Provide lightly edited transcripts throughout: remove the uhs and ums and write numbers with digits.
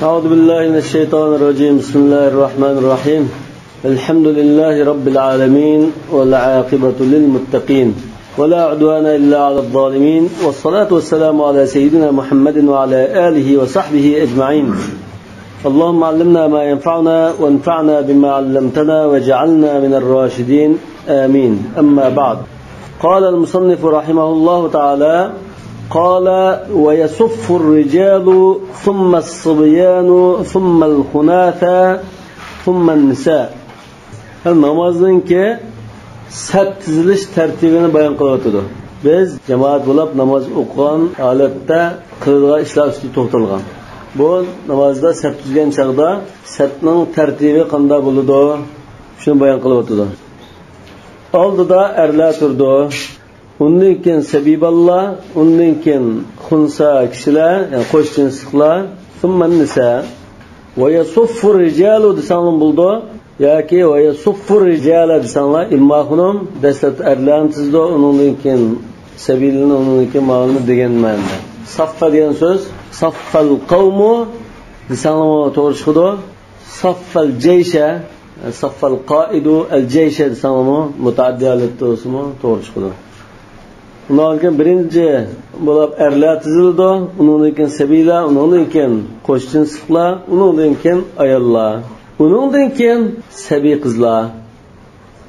أعوذ بالله من الشيطان الرجيم. بسم الله الرحمن الرحيم. الحمد لله رب العالمين والعاقبة للمتقين ولا عدوان إلا على الظالمين والصلاة والسلام على سيدنا محمد وعلى آله وصحبه أجمعين. اللهم علمنا ما ينفعنا وانفعنا بما علمتنا وجعلنا من الراشدين آمين. أما بعد، قال المصنف رحمه الله تعالى: قال: ويصف الرجال ثم الصبيان ثم الخناثة ثم النساء. namozning saf tizilish tartibini bayon qilyapti. Biz jamoat bo'lib namoz o'qigan holatda qiladigan ishlar ustida to'xtalgan. Bu namozda saf tuzgan chaqda safning tartibi qanday bo'ladi, shuni bayon qilyapti. Oldida erlar turdi. Undan keyin sabiballar, undan keyin xunsa kishilar, ya'ni qo'shnilar, thumman nisa va yasuffu rijalu desanlar bo'ldi, yoki va yasuffu rijala desanlar imma xunum dastlab erlarni tizdi, undan keyin sabilni, undan keyin ma'lum degan ma'noda. Saffa degan so'z saffal qawmu desanlar to'g'ri chiqadi. Saffal jaysha, saffal qaidu al jaysha desanlar mutaaddiyalat to'g'ri chiqadi. Undan keyin birinchi bo'lib erlar tizildi, undan keyin sabiylar, undan keyin qo'shnilar, undan keyin ayollar, undan keyin sabiy qizlar.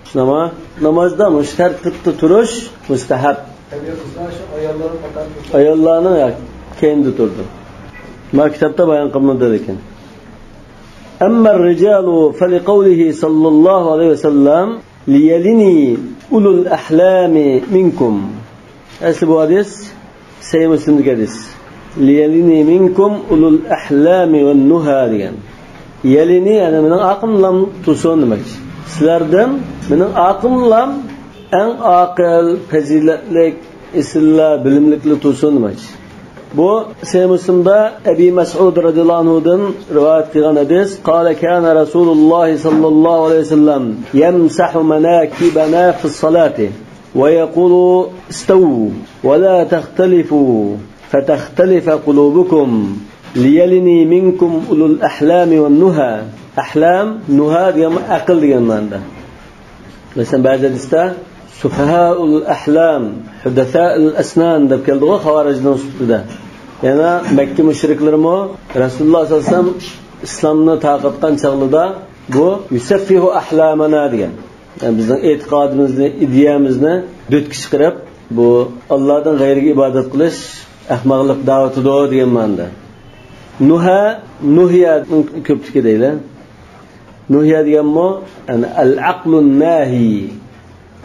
Shunama namozda mushtartibda turish mustahab. Sabiy qizlar shu ayollarni keyinda turdi. Maktabda bayon qilinadi lekin. Amma ar-rijalu faliqawlihi sallallohu alayhi vasallam liyalini ulul ahlami minkum. Asli bu hadis Sahih Muslim'dagi hadis. Liyalini minkum ulul ahlami wan nuha degan. Yalini ana mening aqlim tursin demak. Sizlardan mening aqlim eng aql, fazilatlik, isilla, bilimlikli tursin demak. Bu Sahih Muslim'da Abi Mas'ud radhiyallohu anhudan rivoyat qilgan hadis. Qala kana Rasululloh sallallohu alayhi vasallam yamsahu manakibana fi as-salati ويقول: استووا ولا تختلفوا فتختلف قلوبكم ليلني منكم أولو الأحلام والنهى. أحلام نهى ديام أقل ديام ماندا. مثلا بعد دستا سفهاء الأحلام حدثاء الأسنان ده بكالدوغا خوارج نصده. يعني مكة مشركلرمو رسول الله صلى الله عليه وسلم İslam'ını taqatqan çağlıda bu yusaffihu ahlamana degan. Yani bizning e'tiqodimizni, ideyamizni dötki chiqarib, bu Allohdan g'ayriga ibodat qilish ahmoqlik da'vatidir degan ma'noda. Nuha, nuhiya ko'pchilik deylar. Nuhiya deganmi, yani al-aqlun nahi.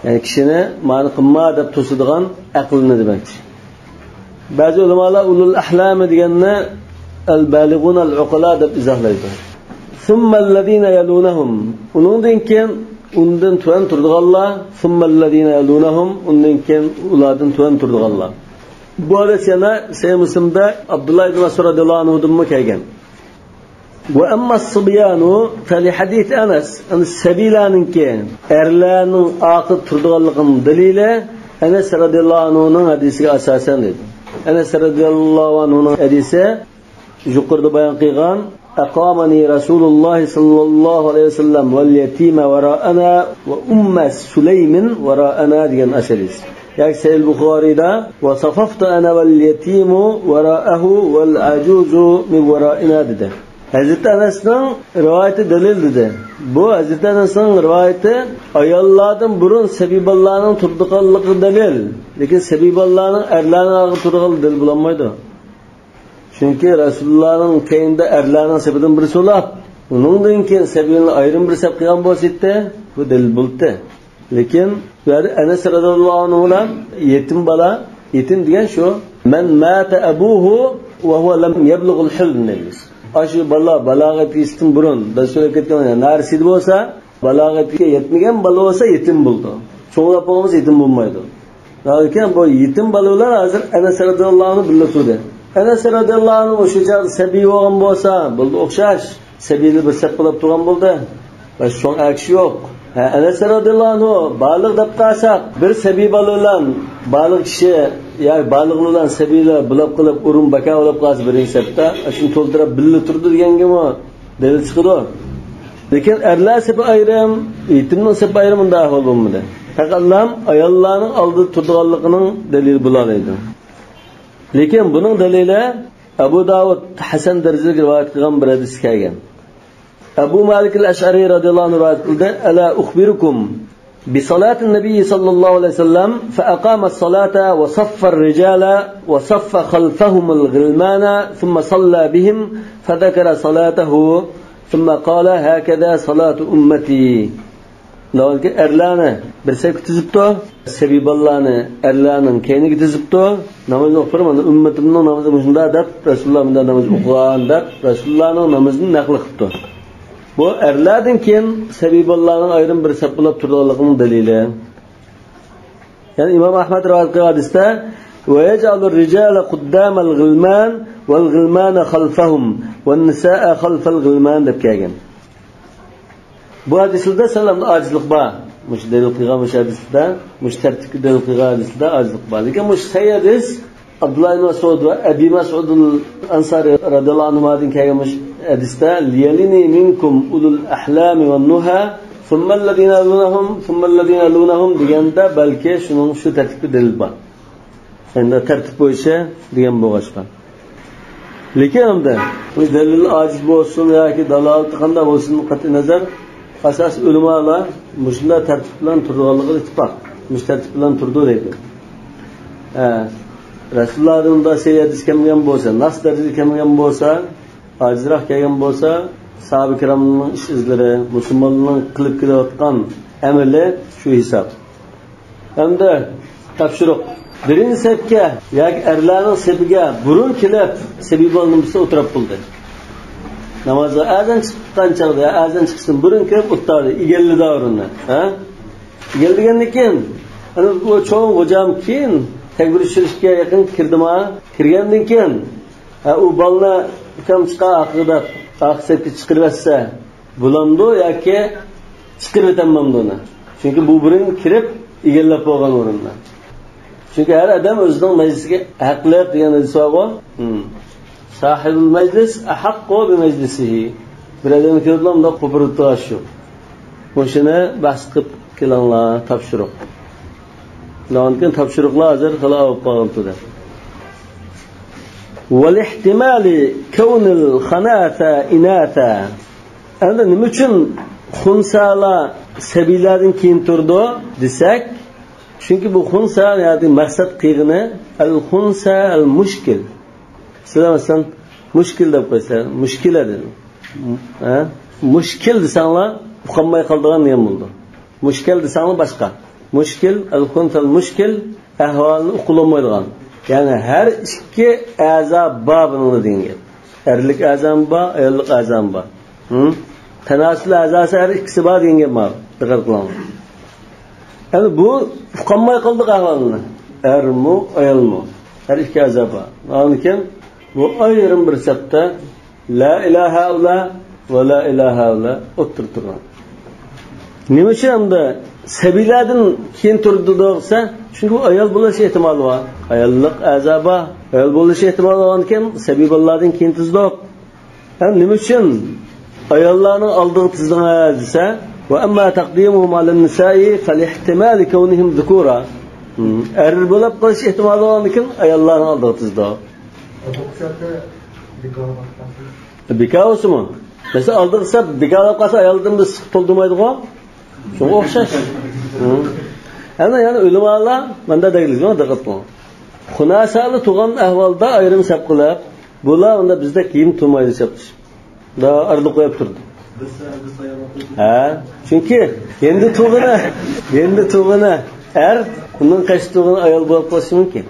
Yani kishini ma'ni qilma deb to'sadigan aqlni demakchi. Ba'zi ulamolar ulul ahlam deganni al-balighun al-uqala deb izohlaydi. Thumma alladhina yalunhum. Undan keyin undan tuan turdiganlar, summallazina yalunhum, undan keyin ulardan tuan turdiganlar. Bu hadis yana Sahih Muslim'da Abdullah ibn Mas'ud radhiyallohu anhudan kelgan. Wa amma as-sibyanu fali hadith Anas, as-sabilaninki erlarning aqib turdiganligining dalili Anas radhiyallohu anhuning hadisiga asosan dedi. Anas radhiyallohu anhuning hadisi yuqorida bayon qilgan أقامني رسول الله صلى الله عليه وسلم واليتيم وراءنا وأم سليم وراءنا ديان أشريس. يعني سيد البخاري دا وصففت أنا واليتيم وراءه والعجوز من ورائنا ده. Hazreti Anas'ın rivayeti delil dedi. Bu Hazreti Anas'ın rivayeti ayollardan burun sebiballarının turduğanlığı delil. Lekin sebiballarının erlerinin turduğanlığı delil bulanmaydı. Çünkü Resulullah'ın keyinde erlerinin sebebinden birisi olab, onundan keyin sebebini ayrım bir sebep kılgan bolsaydı, bu delil buldu. Lekin Enes radhiyallohu anhu bilan yetim bala, yetim degan şu, men mata abuhu ve huve lem yeblughul hilm deymiz. Aşı bala balag'atga yetishdan burun, biz so'rab ketgan narsid bo'lsa, balag'atga yetmagan bala bo'lsa yetim bo'ldi. Cho'nglab bo'lmasa yetim bo'lmaydi. Lekin bu yetim balalar hozir Enes radhiyallohu anhu birga turdi. Enes radhiyallohu anhu o'sha chaqda sabiy bo'lgan bo'lsa, bo'ldi o'xshash. Sabiyni bir sap qilib turgan bo'ldi. Va so'ng aksi yo'q. Enes radhiyallohu anhu baligh deb qarsak, bir sabiy balalar baligh kishi yani balıqlardan sabiylar bulab qilib urun baka olib qolsa birinchi sapda shuni to'ldirib billa turdi degangami dalil chiqdi. Lekin erlar sepi ayrim, yetimning sepi ayrim unda ahvol bo'lmadi. Faqatlam ayollarning oldida turganligining dalili bo'lardi. Lekin buning dalili Abu Davud Hasan darajasiga rivoyat qilgan bir hadis kelgan. Abu Malik al-Ash'ari radhiyallohu anhu rivoyat qildi: "Ala ukhbirukum bi salatin nabiy sallallohu alayhi vasallam fa aqama as-salata wa saffa ar-rijala wa saffa khalfahum al-ghilmana thumma salla bihim fa dhakara salatahu thumma qala hakada salatu ummati." Nolki erlarni bir saf tizibdi, sabiballarni erlarning keyniga tizibdi. Namoz o'qirmanda ummatimning namozi shunda deb Rasululloh bunday namoz o'qigan deb Rasulullohning namozini naql qildi. Bu erlardan keyin sabiballarning ayrim bir saf bo'lib turganligining dalili. Yani İmam Ahmad rivoyat qilgan hadisda va yaj'alu ar-rijala quddama al-ghilman wal-ghilmana khalfahum wan-nisaa khalfa al-ghilman deb kelgan. Bu hadislarda salamda acizlik bor. Mush dalil qilgan mush hadisda, mush tartibga dalil qilgan hadisda acizlik bor. Lekin mush sayyidis Abdullah ibn Mas'ud va Abi Mas'ud al-Ansari radhiyallohu anhudan kelgan mush hadisda liyalini minkum ulul ahlami wan nuha thumma alladhina yalunhum deganda balki shuning shu tartibga dalil bor. Endi tartib bo'yicha degan bo'g'ashqa. Lekin unda bu dalil aciz bo'lsin yoki dalolat qanday bo'lsin qat'i nazar asas ulamolar mushunda tartib bilan turganligi ittifoq. Mush tartib bilan turdi deydi. Rasulullohning da hadis kelgan bo'lsa, nas darajada kelgan bo'lsa, ajizroq kelgan bo'lsa, sahabe kiramning ish izlari, musulmonlarning qilib kelayotgan amali shu hisob. Hamda topshiriq birinchi safga yoki erlarning safiga burun kelib, sabibalning birisi o'tirib bo'ldi. Namozga azan chiqqan chog'da, azan chiqsin burun kelib o'tirdi, egalladi o'rinni. Egallagandan keyin, ana bu cho'ng hojam keyin takbir tushirishga yaqin kirdimi? Kirgandan keyin u bolni kam chiqa aqida, aqsabga chiqirsa bo'landi yoki chiqirib o'tamamdi uni. Chunki bu burun kirib egallab qo'ygan o'rindan. Chunki har odam o'zining majlisiga haqli degan hadis bor. Sahibul majlis ahaqqu bi majlisihi. Bir odam kelganda qo'pirib turashu. O'shini bahs qilib kelanglar, topshiriq. Lekin topshiriqlar hozir qila olib qolibdi. Wal ihtimali kawnil khanata inata. Endi nima uchun xunsala sabilardan keyin turdi desak, chunki bu xunsa ya'ni maqsad qilg'ini al-xunsa al-mushkil. Sizlar mushkil deb qo'ysa, mushkila dedi. Mushkil desanglar, uqolmay qoldigan nima bo'ldi? Mushkil desanglar boshqa. Mushkil, al-xunsa al-mushkil ahvolni uqulolmaydigan. Ya'ni har ikki a'zo bor buni degan. Erlik a'zam bor, ayollik a'zam bor. Tanasul a'zosi har ikkisi bor degan gap bor. Diqqat qiling. Yani bu uqolmay qoldi ahvolni. Ermu, ayolmu. Har ikki a'zo bor. Lekin bu ayrim bir safda la ilaha illa va la ilaha illa o'tirtirgan. Nima uchun unda sabilardan keyin turdi desa, chunki ayol bo'lish ehtimoli bor. Ayollik azaba, ayol bo'lish ehtimoli bo'lgankin sabiballardan keyin tuzdoq. Ham nima uchun ayollarning oldiga tuzdinga desa, va amma taqdimuhum alan nisa'i falihtimal kawnihim dhukura. Er bo'lib qolish ehtimoli bo'lgankin ayollarning oldiga tuzdoq. Bikavsimi? Mesela aldıqsa bikavlab qalsa ayoldan biz to'ldirmaydi-ku. Shunga o'xshash. Yani ulamolar menda deyilgan diqqat qiling. Xunasali tug'an ahvolda ayrim sap qilib, bular unda bizda kiyim turmaydi deb. Da ardı qo'yib turdi. Chunki endi tug'ini er undan qaysi tug'ini ayol bo'lib qolishi mumkin.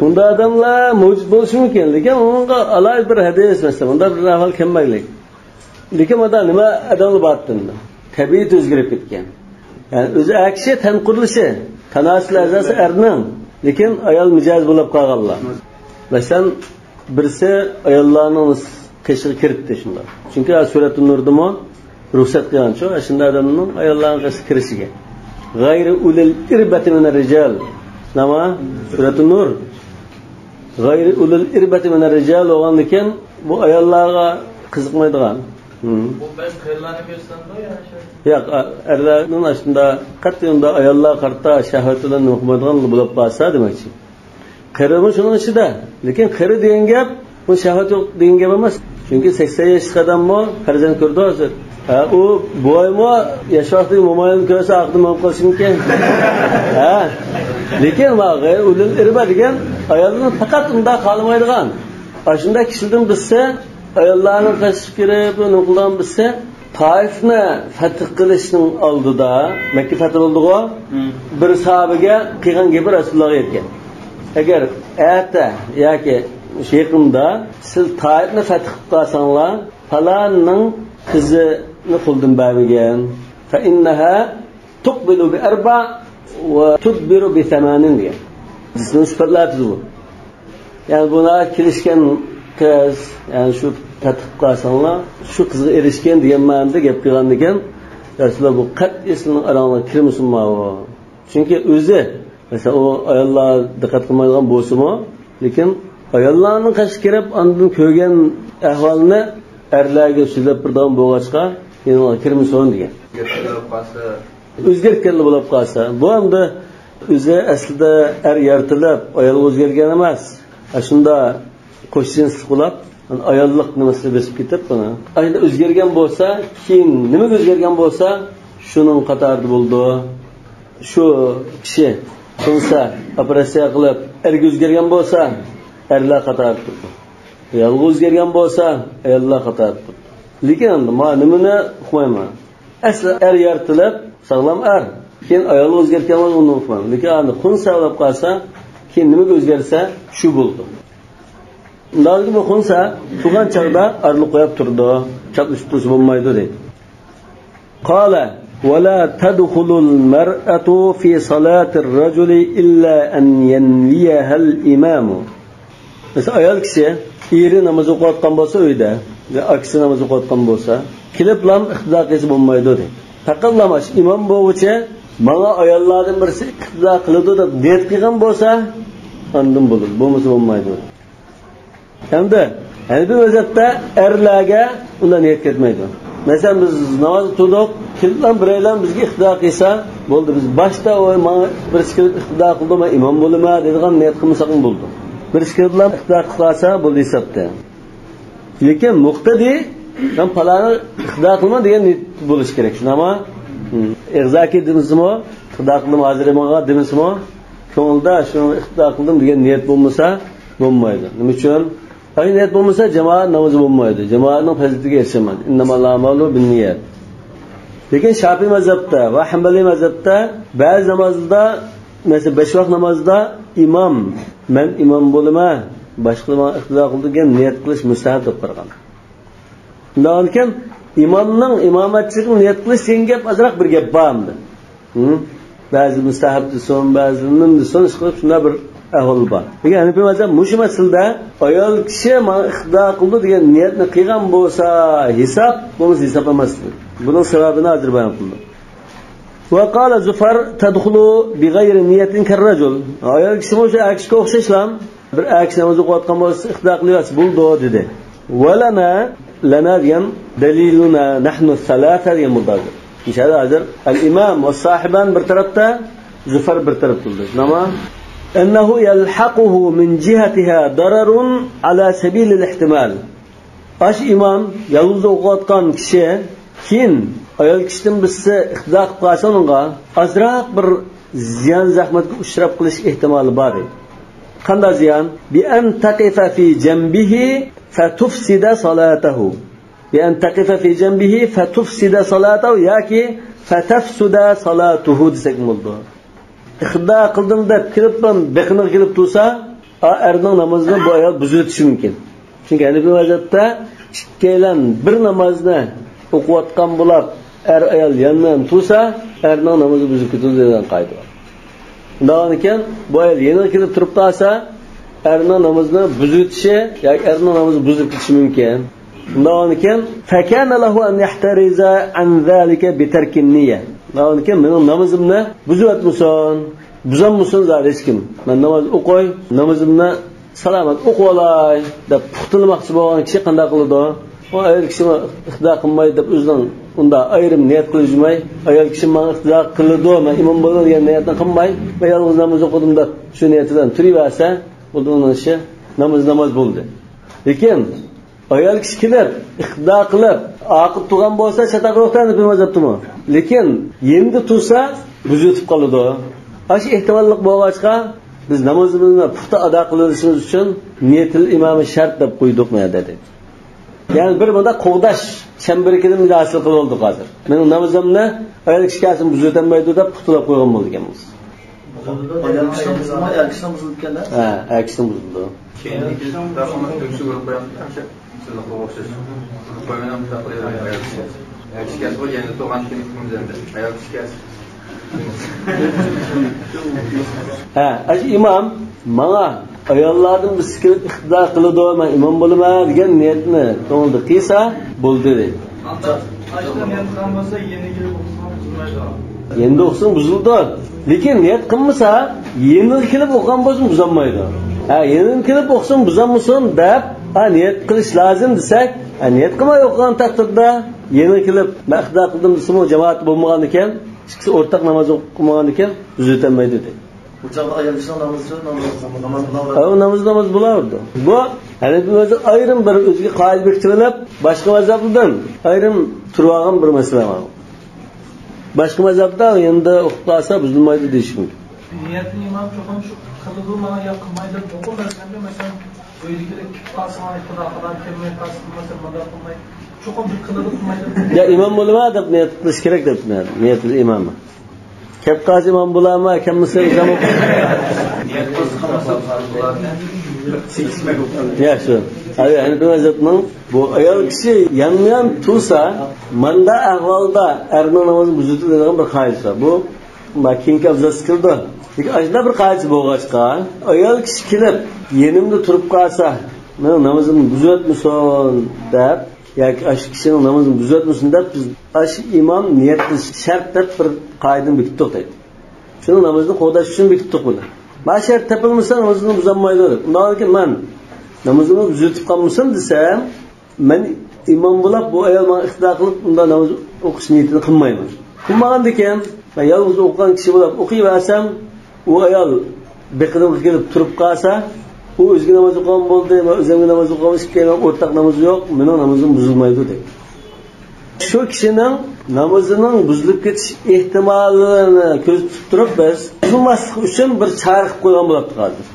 Bunda adamlar mavjud bo'lishi mumkin, lekin unga alohida bir hadis masalan, unda bir ahvol kelmaylik. Lekin mana nima adamlar battinda tabiat o'zgarib ketgan. Ya'ni o'zi akshi tan qurilishi, tanasul a'zosi erning, lekin ayol mijoz bo'lib qolganlar. Masalan, birisi ayollarning qishig'i kiritdi shunda. Chunki suratun nurdimi ruxsat qilgan-ku, shunda odamning ayollarning qirishiga. g'ayri ulil irbati minar rijal. Nima? Suratul Nur. G'ayri ulil irbati minar rijal bo'lgan ekan, bu ayollarga qiziqmaydigan. Bu ben qirlarni ko'rsam-da yana yo'q, erlarning aslida qat'iyda ayollar qarta shahvatidan o'qmaydigan bo'lib qolsa demoqchi. Qirimi shuning ichida, lekin qiri degan gap bu shahvat yo'q degan gap emas. Chunki 80 yoshga odammi farzand ko'rdi hozir. U boymi yashashlik mo'mayin ko'rsa aqdim olib qolishi mumkin. Lekin g'ayri ulul irba degan ayollarni faqat unda qolmaydigan. Shunda kishidan bizsa ayollarni qashib kirib, uni qilgan bizsa Taifni fath qilishning oldida Makka fath bo'ldi-ku. Bir sahabaga qilgan gapi Rasulullohga aytgan. Agar ayta yoki shayximda siz Taifni fath qilsanglar, falanning qizini qo'ldan bermagan. Fa innaha tuqbilu bi arba va tudbiru bi 80 degan. Bizning sifatlar bu. Yani buna kirishgan qiz, yani shu tatbiq qilsanglar, shu qizga erishgan degan ma'noda gap qilgan ekan. Rasululloh bu qat'iy sizning orangizga kirmasin ma. Chunki o'zi, mesela o ayollar diqqat qilmaydigan bo'lsa-mu, lekin ayollarning qashi kirib, ondan ko'rgan ahvolni erlarga so'zlab turgan bo'lg'achqa, yana kirmasin degan. O'zgarib bo'lib qolsa, bu hamda o'zi aslida yaratilib, ayol o'zgargan emas. Shunda qo'shsin qilib, ayollik nimasini besib ketib buni. Ayda o'zgargan bo'lsa, keyin nima o'zgargan bo'lsa, shuning qatorida bo'ldi. Shu kishi qilsa, operatsiya qilib, erga o'zgargan bo'lsa, erlar qatorida turdi. Ayol o'zgargan bo'lsa, ayollar qatorida turdi. Lekin men nimani uqmayman. Asli yaratilib, sog'lom keyin ayol o'zgargan bo'lsa, uni uqmayman. Lekin qunsa olib qolsa, keyin nima o'zgarsa, shu bo'ldi. Undan bu xunsa turgan chaqda arliq qo'yib turdi, chaplishtirib bo'lmaydi deydi. Qala va la tadkhulul mar'atu fi salatir rajuli illa an yanwiyaha al-imam. Mesela ayol kishi eri namoz o'qiyotgan bo'lsa uyda, va aksi namoz o'qiyotgan bo'lsa, kelib lam iqtido qilsa bo'lmaydi deydi. Taqallamash imom bo'yicha mana ayollardan birisi iqtido qiladi deb niyat qilgan bo'lsa, ondan bo'ladi. Bo'lmasa bo'lmaydi. Hamda bu vaziyatda erlarga undan niyat ketmaydi. Mesela biz namoz o'qidik, kimdan biraylar bizga iqtido qilsa, bo'ldi. Biz boshda bir fikr iqtido qildim, imom bo'laman degan niyat qilmasak bo'ldi. Bir fikr bilan iqtido qilsa bo'ldi hisobda. Lekin muqtadi ham falani iqtido qilma degan niyat bo'lish kerak. Shunami? Irzaki demizmi? Iqtido qildim hozirmaga demizmi? Ko'ngilda shuni iqtido qildim degan niyat bo'lmasa bo'lmaydi. Nima uchun? Agar niyat bo'lmasa jamoat namozi bo'lmaydi. Jamoatning fazilatiga erishmaydi. Innamal a'malu binniyat. Lekin Shafiy mazhabda va Hanbali mazhabda ba'zi namozda, mesela 5 vaqt namozda imom, men imom bo'laman, boshqalar iqtido qildigan niyat qilish mustahab deb qaragan. Undan keyin imomning imomatchiligini niyat qilish degan gap azroq bir gap bormi? Ba'zi mustahab desin, ba'zining desin, shunday bir ahvol bor. Lekin Hanifiy mazhab mush masalada ayol kishi men iqtido qildi degan niyatni qilgan bo'lsa, hisob bo'lmasa hisob emas. Buning sababini hozir bayon qildim. Va qala Zufar tadkhulu bighayri niyatin karrajul. Ayol kishi o'sha akishga o'xshashlam, bir akish namoz o'qiyotgan bo'lsa iqtido qilyapsiz, bo'ldi dedi. Va lana degan daliluna nahnu thalatha degan muddazir. İnşallah hozir al-imam va sohiban bir tarafda, Zufar bir tarafda bo'ldi. Nima? أنه يلحقه من جهتها ضرر على سبيل الاحتمال. Aş imam yalnız o'qiyotgan kishi keyin ayol kishidan bizsa iqtido qilib qolsa unga azroq bir ziyon zahmatga uchrab qilish ehtimoli bor. Qanday ziyon? Bi an taqifa fi janbihi fatufsida salatahu. Bi an taqifa fi janbihi fatufsida salatahu yoki fatafsuda salatuhu desak bo'ldi. İqtido qildim deb kiribman, beqini kelib tursa, erning namozini bu ayol buzitishi mumkin. Chunki Hanifiy mazhabda ikkalan bir namozni o'qiyotgan bo'lib, ayol yandan tursa, erning namozi buzib ketadi degan qoida bor. Undan keyin bu ayol yana kelib turib qolsa, erning namozini buzitishi yoki erning namozini buzib ketishi mumkin. Undan keyin fakana lahu an yahtariza an zalika bi tarkin niyya. Lekin mening namozimni buzayotmisan, buzammisan hech kim. Men namoz o'qoy, namozimni salomat o'qib olay deb puxtilmoqchi bo'lgan kishi qanday qiladi? O ayol kishi ixtido qilmaydi deb o'zidan unda ayrim niyat qilmay, ayol kishi menga ixtido qiladi, men imom bo'lgan niyatni qilmay, men yolg'iz namoz o'qidim deb shu niyatidan turaversa, bundan ishi namoz bo'ldi. Lekin ayol kishi kelib, ixtido qilib, aqib turgan bo'lsa, chataqroqdan deb mazhabtimi? Lekin endi tursa, buzutib qoladi. Ash ehtimollik bo'lg'achqa biz namozimizni puxta ado qilishimiz uchun niyatul imom shart deb qo'ydik men dedi. Ya'ni bir bunda qo'g'dash chambirkidan hosil qilib oldik hozir. Mening namozimni ayol kishi kasini buzutolmaydi deb puxtalab qo'ygan bo'ldik emas. Ayol kishidan buzilganda? Ha, ayol kishidan buzildi. Keyin daxmat ko'kshi bo'lib qo'yamiz. Sizlarga o'xshash. Qo'yganam taqdirda ayol kishi. Ayol kishi bo'lganda to'g'an kunimizda ayol kishi. Ha, imom menga ayollardan biskil ixtido qiladi, men imom bo'laman degan niyatni to'g'ri qilsa bo'ldi dedi. Endi o'qsin buzildi. Lekin niyat qilmasa, endi kelib o'qigan bo'lsa buzolmaydi. Ha, endi kelib o'qsin buzolmasin deb, niyat qilish lozim desak, niyat qilmay o'qigan taqdirda endi kelib men ixtido qildim desam, jamoat bo'lmagan ekan, ikkisi o'rtaq namoz o'qimagan ekan, buzolmaydi dedi. Bu chaqda ayol kishining namoz bo'lardi. Bu Hanafi mazhab ayrim bir o'ziga qoida bektirilib, boshqa mazhabdan ayrim turgan bir masala bor. Boshqa mazhabda endi o'qitsa buzilmaydi deyish mumkin. Niyatni imom cho'qim shu qildi mana yo qilmaydi o'qimasanda masalan o'ylikda qasmay xudodan kelmay qasmasa madad qilmay cho'qim qiladi qilmaydi. Ya imom bo'lma deb niyat qilish kerak deb niyatul imom. Kep qazi imom bo'lama, kimsa imom. niyat qilmasa Yaxshi. Hanafi mazhabning bu ayol kishi yanmayan tursa, manda ahvolda erning namozni buziladigan bir qoida. Bu makinka bizasqildi. Lekin ajda bir qoida bo'lg'achqa, ayol kishi kelib, yenimda turib qolsa, men namozimni buzatmisan deb, yoki ash kishining namozini buzatmisan deb biz ash imom niyat qilish shart deb bir qoidani bekitdik deydi. Shuni namozni qo'llash uchun bekitdik buni. Ma shart topilmasa namozini buzolmaydi deb. Undan keyin men namozimni buzatib qolmasam desam, men imom bo'lib bu ayol menga ixtido qilib unda namoz o'qish niyatini qilmayman. Qilmagandan keyin men yolg'iz o'qigan kishi bo'lib o'qiyversam, u ayol beqidim kelib turib qolsa, u o'ziga namoz o'qigan bo'ldi, men o'zimga namoz o'qish kerak, o'rtaq namoz yo'q, mening namozim buzilmaydi dedi. Shu kishining namozining buzilib ketish ehtimolini ko'z tutib turib biz buzilmaslik uchun bir chara qilib qo'ygan bo'libdi hozir.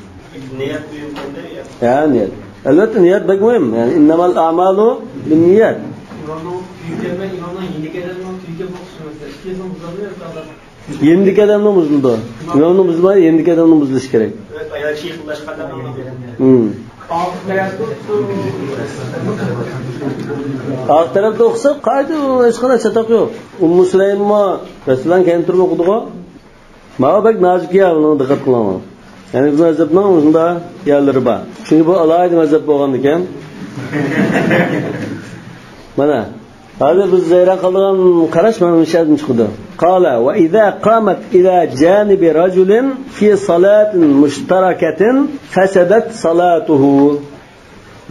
niyat qo'yilganda Ya niyat. Albatta niyat bag'moyim. Ya'ni innamal a'malu binniyat. Yendik adamning buzildi. Imomning buzilmadi, yendik adamning buzilishi kerak. ayol kishi xillashqanda Alt tarafda o'qsa, qayda hech qanday chatoq yo'q. Ummu Sulaymma Rasululloh keyin turib o'qidi-ku. Ma'bak nazikiya buni diqqat qilaman. Ya'ni bu mazhabning o'zida yerlari bor. Chunki bu alohida mazhab bo'lgan ekan. Mana hozir biz zayron qilgan qarash mana shu yerdan chiqdi. Qala va idza qamat ila janibi rajulin fi salatin mushtarakatin fasadat salatuhu.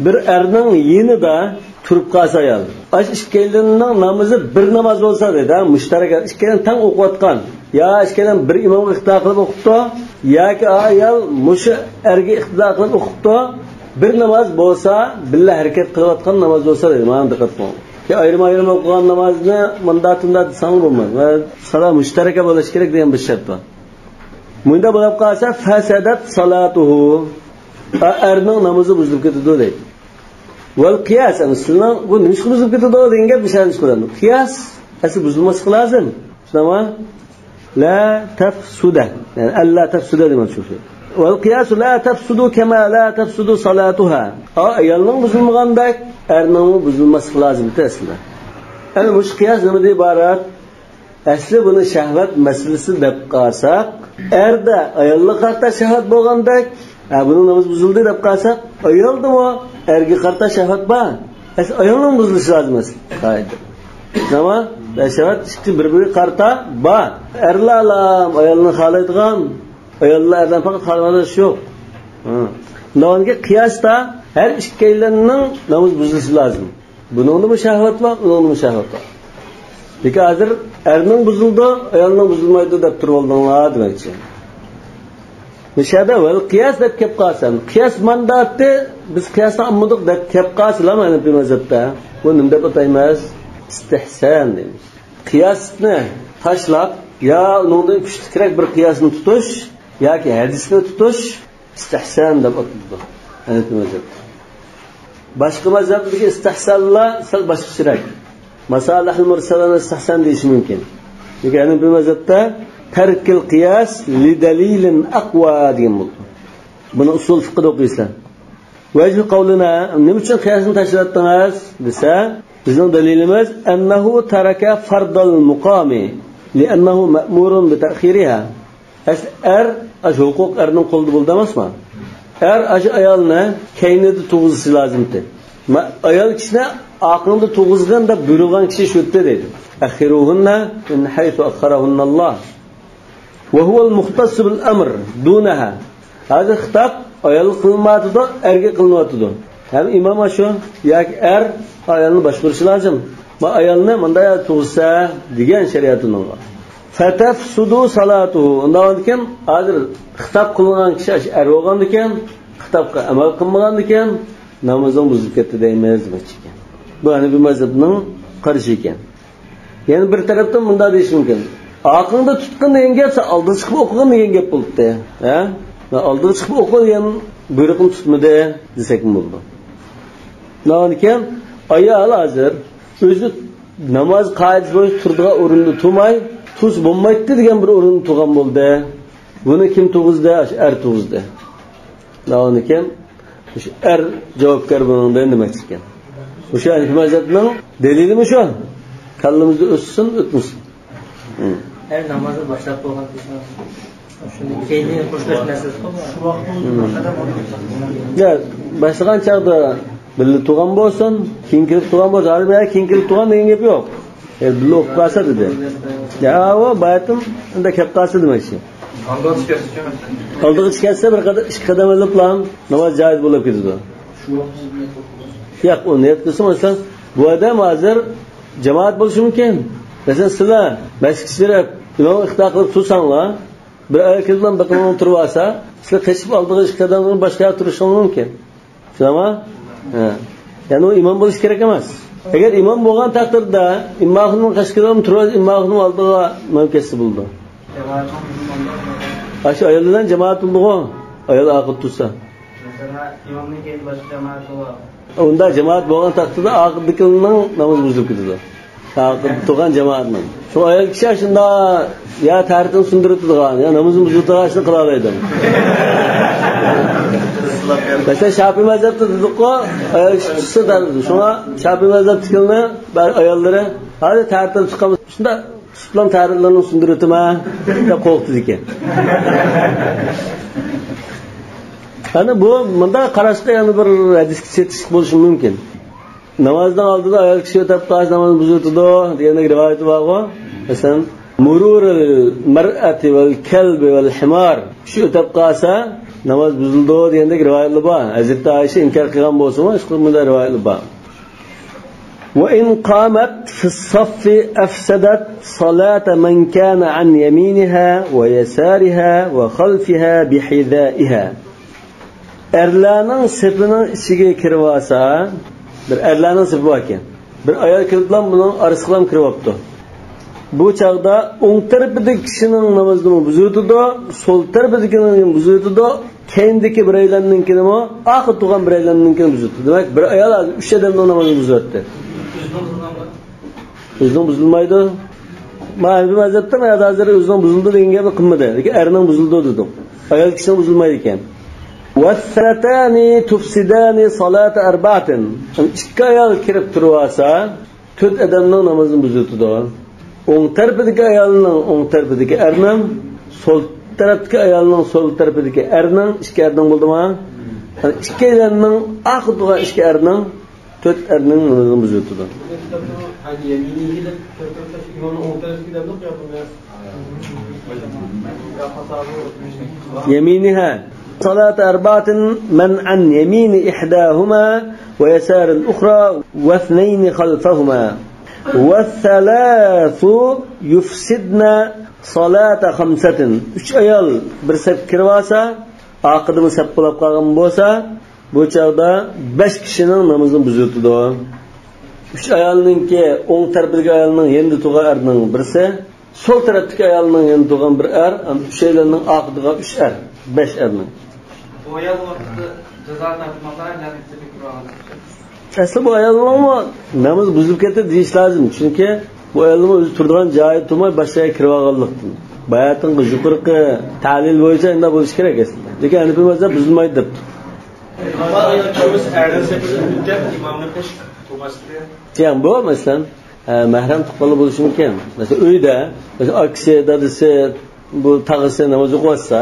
Bir erning yinida turib qolsa ayol. Ash ikkalarining namozi bir namoz bo'lsa dedi, mushtarak ikkalani tang o'qiyotgan. Ya ikkalan bir imom iqtido qilib o'qibdi, yoki ayol musha erga iqtido qilib o'qibdi, bir namoz bo'lsa, billa harakat qilayotgan namoz bo'lsa dedi. Mana diqqat qiling. Ki ayrim o'qigan namozni mandatunda sang bo'lmaydi. Va salat mushtaraka bo'lishi kerak degan bir shart bor. Bunda bo'lib qolsa fasadat salatuhu. Erning namozi buzilib ketadi deydi. Val qiyas aslida bu nima buzilib ketadi degan gap nishonchi qiladi. Qiyas asli buzilmasi lozim. Shunama la tafsuda. Yani alla tafsuda demak shu. Val qiyas la tafsudu kama la tafsudu salatuha. Ayolning buzilmagandek erning buzilmasi lozim aslida. Ana bu qiyas nimadan iborat? Asli buni shahvat masalasi deb qarsak, erda ayolga qarta shahvat bo'lgandek, buning namoz buzildi deb qarsak, ayoldimi erga qarta shahvat bor. Asli ayolning buzilishi lozim emas. Qoida. Nima? shahvat ikki bir-biriga qarta bor. Erlar ayolni xohlaydigan, ayollar erdan faqat xohlamaydigan yo'q. Bunga qiyosda har ikkalarning namoz buzilishi lozim. Buningda ham shahvat bor, uningda ham shahvat bor. Lekin hozir erning buzildi, ayolning buzilmaydi deb turib oldinglar demoqchi. Mishada vel qiyas deb kelib qolsan. Qiyas mandatni biz qiyasdan ammoq deb kelib qolsalar mana bu mazhabda. Bu nima deb ataymiz? İstihsan deymiz. Qiyasni tashlab, yo undan kuchliroq bir qiyasni tutish yoki hadisni tutish istihsan deb atiladi. Ana bu mazhab. Boshqa mazhabdagi istihsanlar sal boshqacharoq. Masalihul mursalani istihsan deyish mumkin. Lekin bu mazhabda tarkil qiyas li dalilin aqwa degan bo'ldi. Buni usul fiqhda o'qiysan. Vajh qavlina nima uchun qiyasni tashlatdingiz desa, bizning dalilimiz annahu taraka fardal muqami li'annahu ma'murun bi ta'khiriha. Huquq erning qo'lida bo'ldi emasmi? Ayolni keynida tug'ishi lozimdi. Ayol kishini aqlida tug'izgan deb buyurgan kishi shu yerda dedi. Akhiruhunna min haythu akharahunna Allah. Wa huwa al-mukhtas bil amr dunaha. Hozir xitob ayol qilmadi, erga qilinadi. Ham imom shu yoki ayolni boshqarishi lozim. Va ayolni bunday tug'sa degan shariatning bor. Fatafsudu salatuhu. Undan keyin hozir xitob qilingan kishi bo'lgan ekan, xitobga amal qilmagan ekan, namozing buzilib ketdi deymiz ekan. Bu ana bu mazhabning qarishi ekan. Yana bir tarafdan bunda deyish mumkin. Aqlda tutqan degan gap oldiga chiqib o'qigan degan gap bo'libdi. Ha? Va oldiga chiqib o'qigan buyruqni tutmadi desak bo'ldi. Nonkan ayol hozir o'zi namoz qoidasi bo'yicha turdigan o'rinda turmay, tuz bo'lmaydi degan bir o'rinda turgan bo'ldi. Buni kim tug'izdi? Tug'izdi. Nonkan o'sha javobgar bundan nima ekan? O'sha mazhabning dalilimi shu. Kallamizda o'ssin, o'tmasin. Namozni boshlab qo'ygan kishimiz shunday keyin qo'shlash narsa shu vaqtda boshlagan chog'da birga turgan bo'lsin, keyin kirib turgan bo'lsa, hali keyin kirib turgan degan gap yo'q. Birga o'qib qolsa dedi. O bayatim unda kelib qolsa demoqchi. Oldiga chiqsa bir qadar ish qadam olib ham namoz joiz bo'lib ketadi. Yo'q, uni aytsa masalan, bu odam hozir jamoat bo'lishi mumkin. Mesela sizlar masjidga imom ixtiyor qilib tursanglar, bir ayol bilan biqinib turib olsa, sizlar qechib oldiga ish qadamdan boshqa turishingiz mumkin. Tushunami? Ya'ni u imom bo'lish kerak emas. Agar imom bo'lgan taqdirda imomning qashqadan turib, imomning oldiga mavqesi bo'ldi. Aşağı ayoldan cemaat bo'lgan, ayol aqib tursa. Mesela imomning keyin boshqa jamoat bor. Unda jamoat bo'lgan taqdirda aqiblikning namoz buzilib ketadi. Taqib turgan jamoatning. Shu ayol kishi shunda ya tarixni sundirib turgan, ya namozini buzib turganini qila oladi. Mesela Şafii mazhabida dedi-ku, ayol kishi tutsa dedi. Shunga Şafii mazhabidagini ayollari hali tarixni chiqamiz. Shunda islom tarixlarini sundiribmi deb qo'rqdi ekan. Ana bu bunda qarashda yana bir hadisga chetishlik bo'lishi mumkin. Namozdan oldida ayol kishi o'tib qolsa namoz buziladi degan rivoyat bor-ku. Masalan, mururul mar'ati val kalbi val himar kishi o'tib qolsa namoz buzildi degan rivoyatlar bor. Hazrat Oysha inkor qilgan bo'lsa-mu, boshqa bunday rivoyatlar bor. وإن قامت في الصف أفسدت صلاة من كان عن يمينها ويسارها وخلفها بحذائها. Erlarning sepining ichiga kirib olsa, bir erlarning sepi bor ekan. Bir ayol kiriblan buning orasiga ham kirib olibdi. Bu chaqda o'ng tarafidagi kishining namozini buzildi, so'l tarafidagini buzildi, keyindagi bir ayollarninkini, oxir turgan bir ayollarninkini buzildi. Demak, bir ayol 3 odamning namozini buzildi. O'zining buzilmaydi. Mana bu mazhabda men hozir o'zining buzildi degan gapni qilmadi. Lekin erning buzildi dedim. Ayol kishining buzilmaydi ekan. Wassalatani tufsidani salata arba'atin. Ikki ayol kirib turib olsa, 4 odamning namozini buzildi. O'ng tarafidagi ayolning o'ng tarafidagi erning, so'l tarafdagi ayolning so'l tarafidagi erning, ikki erning bo'ldimi? Ikki ayolning oxir turgan ikki erning 4 erning namazini buzutdi. Hani yemini gidip imamın ortasına gidebilir yapılmıyor. يمينها صلاة أربعة من عن يمين إحداهما ويسار الأخرى واثنين خلفهما والثلاث يفسدن صلاة خمسة. 3 ayol bir sep kirvasa, aqidimi sep bo'lib qolgan bo'lsa, bu chaqda 5 kishining namozini buzutdi. 3 ayolninki o'ng tarafdagi ayolning endi tug'an erning birsi, sol tarafdagi ayolning endi tug'an bir er, 3 ayolning oqidiga 3 er, 5 erning. Bu ayol vaqtida jazo taqdimotlar Asli bu ayollarni namoz buzib ketdi deyish lozim. Chunki bu ayollar o'zi turgan joyi turmay boshqa kirib olganlikdan. Bayatinga yuqorqi ta'lil bo'yicha unda bo'lish kerak aslida. Lekin Hanifiy mazhab buzilmaydi debdi. Ham bu masalan mahram tuqqanlar bo'lishi mumkin. Masalan uyda, masalan aksi dadasi bu tag'isi namoz o'qiyotsa,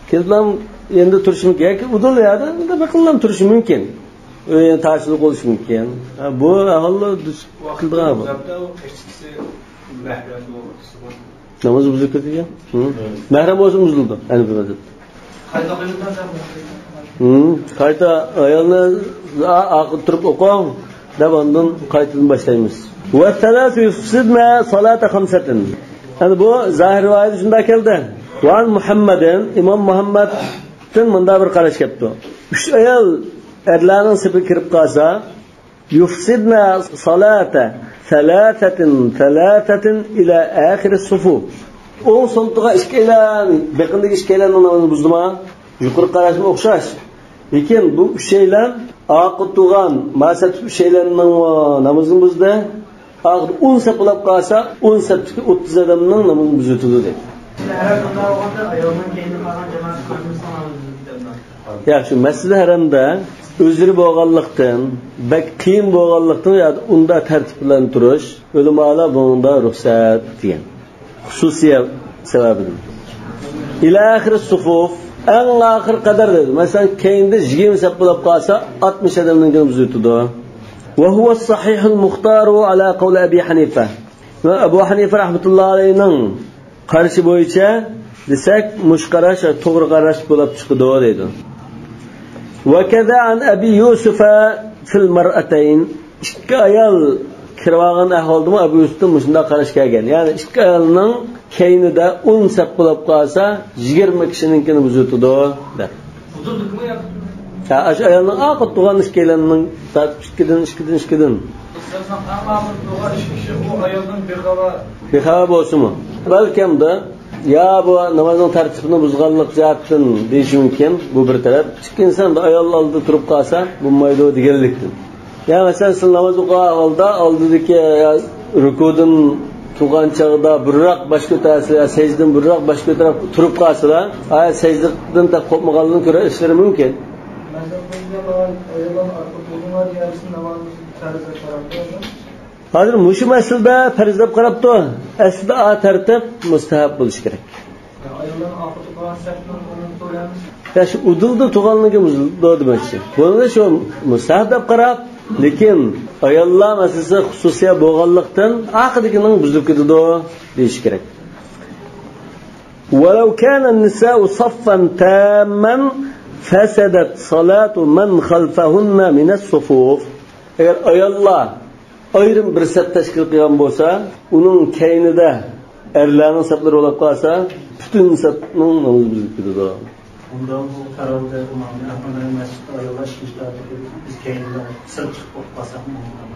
kelib endi turishi mumkin yoki udulyada nima qilib turishi mumkin. O'yin ta'sir bo'lishi mumkin. Bu aholi qildigan bu. Namoz buzib ketgan. Mahram bo'lsa buzildi. Hanifiy mazhab. Qayta ayolni aqib turib o'qing deb ondan qaytadan boshlaymiz. Va salatu yufsidna salata khamsatin. Ana bu zahir rivoyat shunda keldi. Va Muhammadin Imom Muhammaddan bunda bir qarash kelibdi. 3 ayol erlarning sipi kirib qolsa, yufsidna salata thalathatin ila akhir as-sufuf. O sontuğa ishkaylan, beqindagi ishkaylanning namozini buzdimi? Yuqori qarashga o'xshash. Lekin bu 3 aylan aqib turgan, maqsad 3 aylanning namozini buzdi. Aqib 10 saplab qolsa, 10 sapdagi 30 odamning namozini buzdi dedi. Yaxshi, Masjid Haramda o'zlari bo'lganlikdan, bak qiyin bo'lganlikdan unda tartib bilan turish, o'limalar bunda ruxsat degan. Xususiy sababidir. Ila oxir sufuf, eng oxir qadar dedi. Masalan, keyinda 20 saf bo'lib qolsa, 60 odamning buzutdi. Va huwa as-sahih al-mukhtar ala qawl Abi Hanifa. Va Abu Hanifa rahmatullohi alayhining qarashi bo'yicha desak, mushqarash to'g'ri qarash bo'lib chiqdi dedi. Va kaza an Abi Yusuf fil mar'atayn. Ikki ayol kirvagan ahvolda Abu Yusufdan shunday qarash kelgan. Ya'ni ikki ayolning keynida 10 saf bo'lib qolsa, 20 kishininkini buzutdi deb. Buzuldukmi yo'q? Ha, ash ayolning aqib turgan ishkaylarning ikkidan. Sizdan aqib turgan kishi u ayolning bexabar bo'lsinmi? Balkamda ya bu namozning tartibini buzganlik jihatdan deyish mumkin. Bu bir taraf. Ikki inson da ayol oldida turib qolsa, bo'lmaydi deganlikdir. Ya masalan siz namoz o'qigan holda oldidagi rukudan turgan chog'da burroq bosh ko'tarsa, sajdadan burroq bosh ko'tarib turib qolsalar, sajdadan taq qo'pmaganligini ko'ra ishlari mumkin. Hozir mushu masalada farzlab qarabdi. Aslida tartib mustahab bo'lish kerak. Ayollar oxirgi qolgan safdan o'rin to'lamiz. Shu udulda tug'anligi buzildi demoqchi. Buni shu mustahab deb qarab, lekin ayollar masalasi xususiy bo'lganlikdan oxirigining buzilib ketdi deyish kerak. ولو كان النساء صفا تاما فسدت صلاة من خلفهن من الصفوف. Eğer ayollar ayrim bir saf tashkil qilgan bo'lsa, uning keynida erlarning saflari bo'lib qolsa, butun safning namozi buzilib ketadi. Undan bu qarorda Ahmadning masjidda ayollar ishtirok biz keynida sir chiqib qolsak.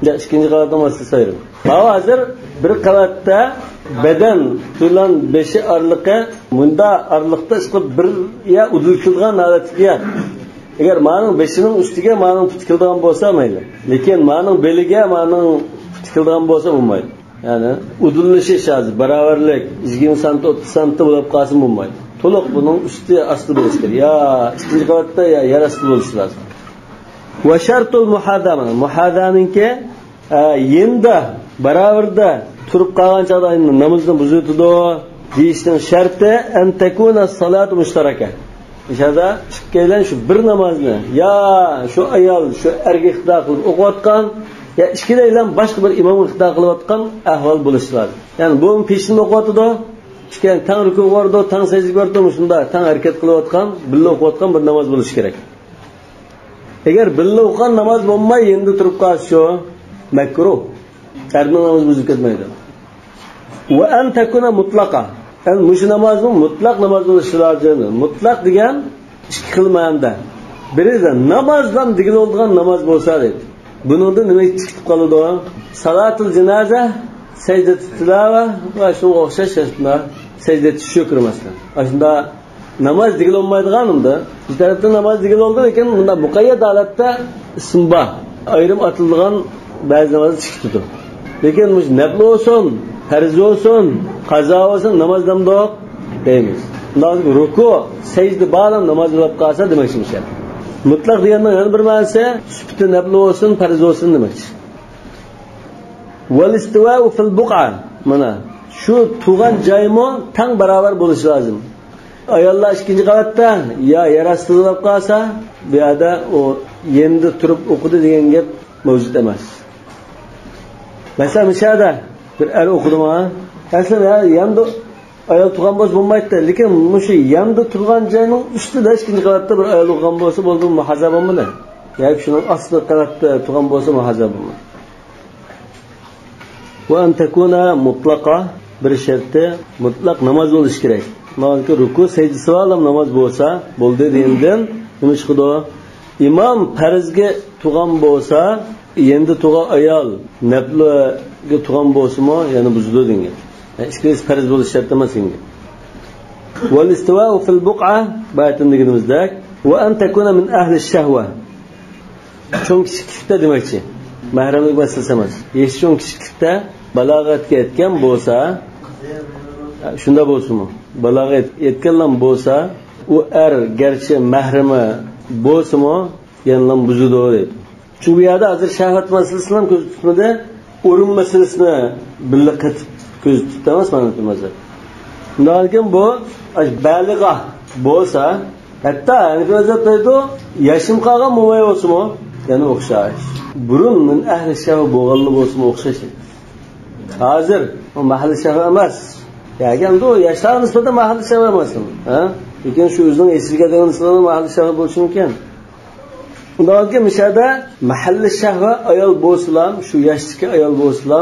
Ya ikkinchi qavatda masjid sayrim. Hozir bir qavatda badan tulan 5 arliqqa bunda arliqda chiqib bir ya udiltilgan holatga. Agar ma'ning 5ning ustiga ma'ning putkildigan bo'lsa mayli. Lekin ma'ning beliga ma'ning putkildigan bo'lsa bo'lmaydi. Ya'ni udillishi shart, barobarlik 20 sant 30 sant bo'lib qolsa bo'lmaydi. To'liq buning usti asli bo'lishi kerak. Ya ikkinchi qavatda ya yarasli bo'lishi lozim. Va shartul muhadama. Muhadaninki yenda barobarda turib qolgan chog'da namozni buzutdi deyishning sharti an takuna salatu mushtaraka. Ishada ikkaylan shu bir namozni ya shu ayol shu erga ixtido qilib o'qiyotgan Ya ikkilaydan boshqa bir imom iqtida qilayotgan ahvol bo'lishi lozim. Ya'ni bu peshin o'qiyotdi, ikkan tang ruku bordi, tang sajda bordi, shunda tang harakat qilayotgan, billa o'qiyotgan bir namoz bo'lishi kerak. Agar billa o'qigan namoz bo'lmay endi turib qolish makruh. Farz namoz buzib ketmaydi. Va an takuna mutlaqa. Yani mush namozning mutlaq namoz bo'lishi lozim. Mutlaq degan ikki xil ma'noda. Birida namozdan digil bo'lgan namoz bo'lsa deydi. Buningda nima chiqib qoladi? Salatul janoza, sajda tilova va shunga o'xshash sajda shukr masalan. Shunda namoz digil olmaydiganimda, bir tarafda namoz digil oldi lekin bunda muqayyad holatda ism bor. Ayrim atilgan ba'zi namoz chiqibdi. Lekin mush nafl olsun, farz olsun, qazo olsun namozdamdoq deymiz. Namoz ruku, sajda bilan namoz bo'lib qolsa demakchi. Mutlaq deganning yana bir ma'nosi sifati nafl olsun, farz olsun demakchi. Wal istiwa'u fil buqa. Mana shu tug'an joymo tang barobar bo'lishi lozim. Ayollar ikkinchi qavatda yo yarasida bo'lib qolsa, bu yerda u endi turib o'qidi degan gap mavjud emas. Masalan, mishada bir er o'qidimi? Aslida endi ayol turgan bo'lsa bo'lmaydi, lekin mushu endi turgan joyning ustida ikkinchi qavatda bir ayol o'qigan bo'lsa bo'ldi, muhazab bo'lmaydi. Yoki shuning ostida qavatda turgan bo'lsa muhazab bo'lmaydi. Va an takuna mutlaqa bir sharti mutlaq namoz bo'lishi kerak. Namozga ruku, sajdasi bilan namoz bo'lsa, bo'ldi degandan nima chiqadi? Imom farzga turgan bo'lsa, endi turgan ayol naflga turgan bo'lsa-mo, yana buzdi degan. Ikkinchisi farz bo'lishi shart emas endi. Wal istiwa'u fil buqa baytin deganimizda va an takuna min ahli ash-shahwa. Cho'ng kichiklikda demakchi. Mahramlik masalasi emas. Cho'ng kichiklikda balog'atga yetgan bo'lsa, shunda bo'lsin-mi? Balog'at yetganlar bo'lsa, u er garchi mahrami bo'lsa-mo, yana buzdi deydi. Chunki bu yerda hozir shahvat masalasini ham ko'z tutmadi, o'rin masalasini birga qatib ko'z tutamiz mana bu mazhab. Undan keyin bu balig'a bo'lsa, hatto mazhab deydi, yashim qolgan mo'may bo'lsa-mo, yana o'xshash. Burun min ahli shahva bo'lganlar bo'lsa-mo o'xshash. Hozir o mahalliy shahva emas. Ya'ni u yoshlar nisbatan mahalliy shahva emas. Lekin shu o'zining esiga nisbatan mahalliy shahva bo'lishi mumkin. Undan keyin mishada mahalliy shahva ayol bo'lsa, shu yoshdagi ayol bo'lsa,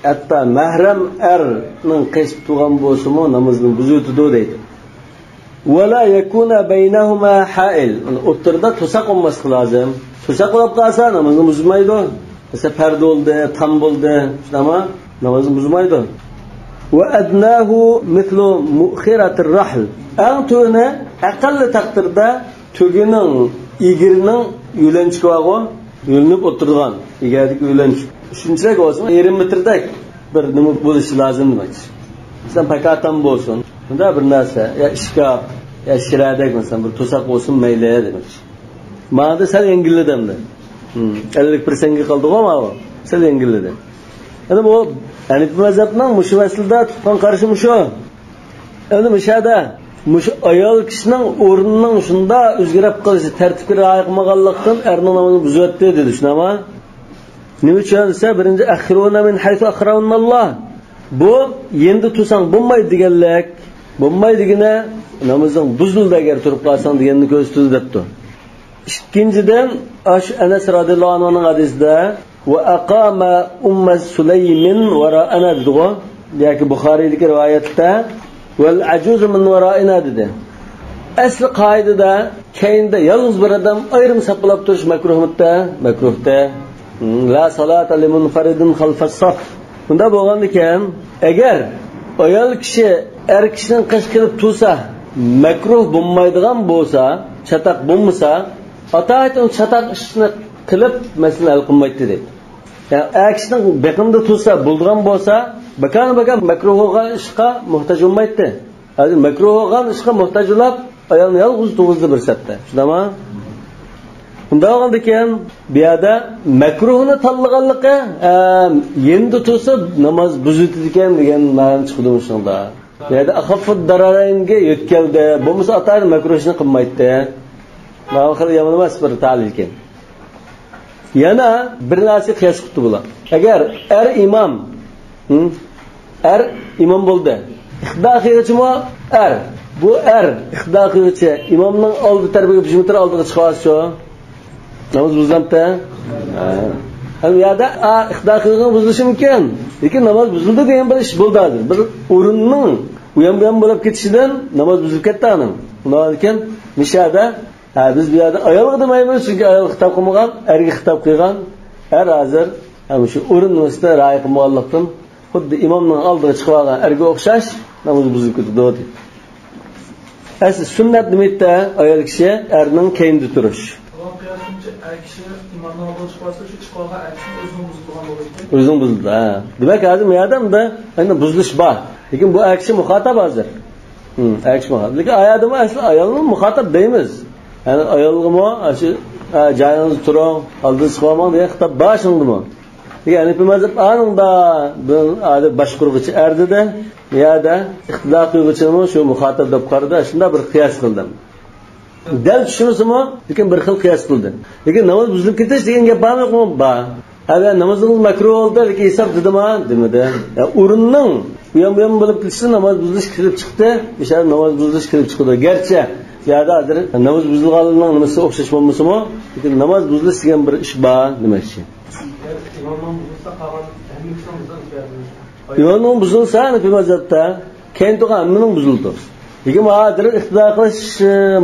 hatto mahram erning qesib turgan bo'lsa-mo, namozni buzutdi deydi. Wala yakuna baynahuma ha'il. O'ttirda to'saq olmaslik lozim. To'saq bo'lib qolsa namozni buzmaydi. Mesela perde oldu, tam oldu, ama namazı bozmaydı. Ve adnahu mislu mukhiratir rahl. En tüne akallı takdirde tügünün, igirinin yülençki vağı yürünüp oturduğun. İgerdik yülençki. Üçüncüsek olsun, 20 metrede bir numuk buluşu lazım demek. Mesela pakatan olsun. Bunda bir narsa, ya işkap, ya şiradek mesela bir tusak olsun meyleye demek. Mağda sen engilli demdi. 50% kaldı ama o. Sen engilli de. Yani bu Hanifi mazhabning mushu vaslida tutgan qarshi mushu. Endi mishada mushu ayol kishining o'rnining shunda o'zgarib qolishi tartibga rioya qilmaganlikdan erning namozini buzatdi dedi. Shunami? Nima uchun desa, birinchi akhiruna min haythu akhraunalloh. Bu endi tursang bo'lmaydi deganlik, bo'lmaydigina namozing buzildi agar turib qolsang deganni ko'rsatdi debdi. Ikkinchidan Anas radhiyallohu anhuning hadisida va aqama ummu Sulaymin wara'ana dedi. Yoki Buxoriylik rivoyatda val ajuz min wara'ina dedi. Asli qoidada keyinda yolg'iz bir odam ayrim saqlab turish makruhda, makruhda. La salata limunfaridin khalfas saf. Bunda bo'lgan ekan, agar ayol kishi er kishining qish qilib tursa, makruh bo'lmaydigan bo'lsa, chataq bo'lmasa, atoat uni chataq ishni qilib masalan hal qilmaydi dedi. Yani akishning beqimda tursa, bo'lgan bo'lsa, bakan makruh bo'lgan ishga muhtoj bo'lmaydi. Hozir makruh bo'lgan ishga muhtoj bo'lib, ayolni yolg'iz tug'izdi bir satda. Shundami? Unda bo'lganda keyin bu yerda makruhni tanlaganligi endi tursa namoz buzildi ekan degan ma'no chiqdi shunda. Bu yerda axafud dararaynga yetkazdi. Bo'lmasa atoat makruh ishni qilmaydi. Ma'no qilib yomon emas bir ta'lil ekan. Yana bir narsa qiyos qildi bular. Agar imom bo'ldi. Iqtido qiluvchimi? Bu iqtido qiluvchi imomning oldi tarafiga bujumtir oldiga chiqarsa, namoz buziladi. Ham yerda iqtido qilgan buzilishi mumkin. Lekin namoz buzildi degan bir ish bo'ldi hozir. Bir o'rinning u ham bo'lib ketishidan namoz buzilib ketdi anim. Undan keyin mishada biz bu yerda ayolga demaymiz, chunki ayol xitob qilmagan, erga xitob qilgan. Hozir ham shu o'rinning ustida ra'y qilmoqlikdan xuddi imomning oldiga chiqib olgan erga o'xshash namoz buzilib ketdi. Asli sunnat nimatta ayol kishi erning keyinda turish. Kishi imomning oldiga chiqarsa, shu chiqargan erkishni o'zini buzilgan bo'ladi. O'zini buzdi. Demak, hozir bu yerda endi buzilish bor. Lekin bu erkish muxotab hozir. Erkish muxotab. Lekin ayolmi asli ayolni muxotab deymiz. Ya'ni ayolga shu joyingiz turing, oldiga chiqamang degan xitob boshingdimi? Ya'ni bu mazhab aningda bu boshquruvchi erdida, yerda iqtido qiluvchimi shu muxotab deb qaradi, shunda bir qiyos qildim. Dal tushunasizmi? Lekin bir xil qiyos qildi. Lekin namoz buzilib ketish degan gap bormi? Bor. Agar namozingiz makruh bo'ldi, lekin hisob dedimi? Demadi. O'rinning bu ham bo'lib ketsa namoz buzilish kirib chiqdi, o'sha namoz buzilish kirib chiqdi. Garchi yerda hozir namoz buzilganning nimasi o'xshash bo'lmasa-mu, lekin namoz buzilish degan bir ish bor demoqchi. Imomning buzilsa, bu mazhabda keyin turgan hammaning buzildi. Lekin hozir iqtido qilish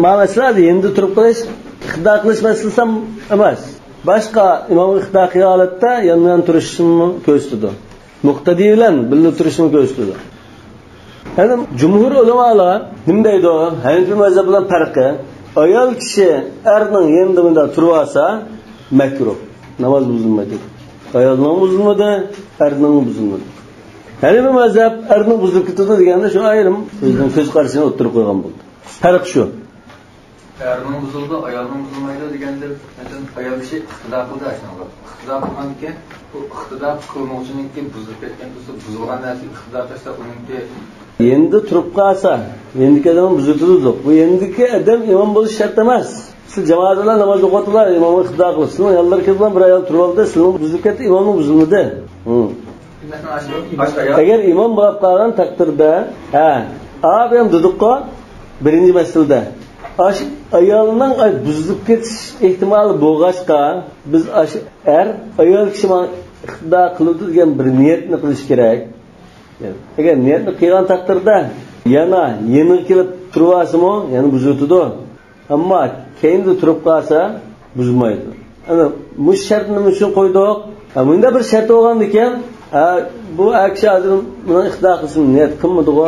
ma'nosi endi turib qilish, iqtido qilish masalasi emas. Boshqa imom iqtido qilgan holatda yondan turishni ko'rsatdi. Muqtadi bilan birga turishni ko'rsatdi. Ya'ni jumhur ulamolar nima deydi? Hanifi mazhab bilan farqi, ayol kishi erning yonida turib olsa makruh. Namoz buzilmaydi. Ayolning buzilmadi, erning buzilmadi. Hanifi mazhab erning buzilib ketdi deganda shu ayrim o'zining ko'z qarashini o'ttirib qo'ygan bo'ldi. Farq shu. Erning buzildi, ayolning buzilmaydi deganda, masalan, ayol kishi iqtido qildi ashunga. Iqtido qilganki, bu iqtido qilmoqchininki buzilib ketgan bo'lsa, buzilgan narsa iqtido qilsa, uningki endi turib qolsa, endiki adam buzildi. Bu endiki adam imom bo'lish shart emas. Siz jamoatlar namoz o'qitdilar, imom iqtido qildi. Siz yollar kelgan bir ayol turib oldi, sizni buzilib ketdi, imomning buzilmadi. Agar imom bo'lib qolgan taqdirda, abi ham duduqqa birinchi masalada ayolning buzilib ketish ehtimoli bo'lg'achqa biz ayol kishi iqtido qildi degan bir niyatni qilish kerak. Agar niyatni qilgan taqdirda yana yeni kelib turib olsa-mu, yana buziladi. Ammo keyinda turib qolsa buzmaydi. Ana bu shartni nima uchun qo'ydik? Bunda bir shart bo'lgan ekan, bu kishi hozir buni iqtido qilsin, niyat qilmadi-ku,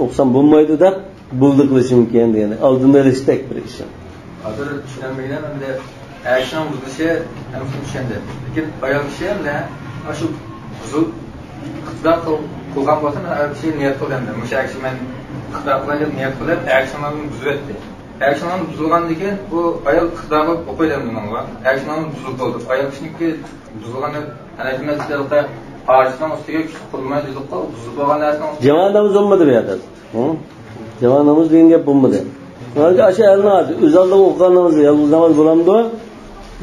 o'qsam bo'lmaydi deb buldi qilish mumkin degani. Oldinda listak bir ish. Hozir tushunmagan endi aksiyon buzilishi ham tushunadi. Lekin ayol kishi ham shu buzul iqtido qilgan bo'lsa, ayol kishi niyat qilganda, o'sha aksiyon men iqtido qilgan niyat qilib, aksiyonni buzildi. Aksiyon buzilgandan keyin bu ayol iqtido qilib o'qiydi bunga. Aksiyon buzilib bo'ldi. Ayol kishiniki buzilgan hanafi mazhabda Ağaçtan ustiga qurmaydi dediq-ku, buzib bo'lgan narsani jamoatimiz bo'lmadi bu yerda. Jamoatimiz degan gap bo'lmadi. Hozir o'sha elni o'z oldiga o'qigan namoz, yolg'iz namoz bo'lamdi.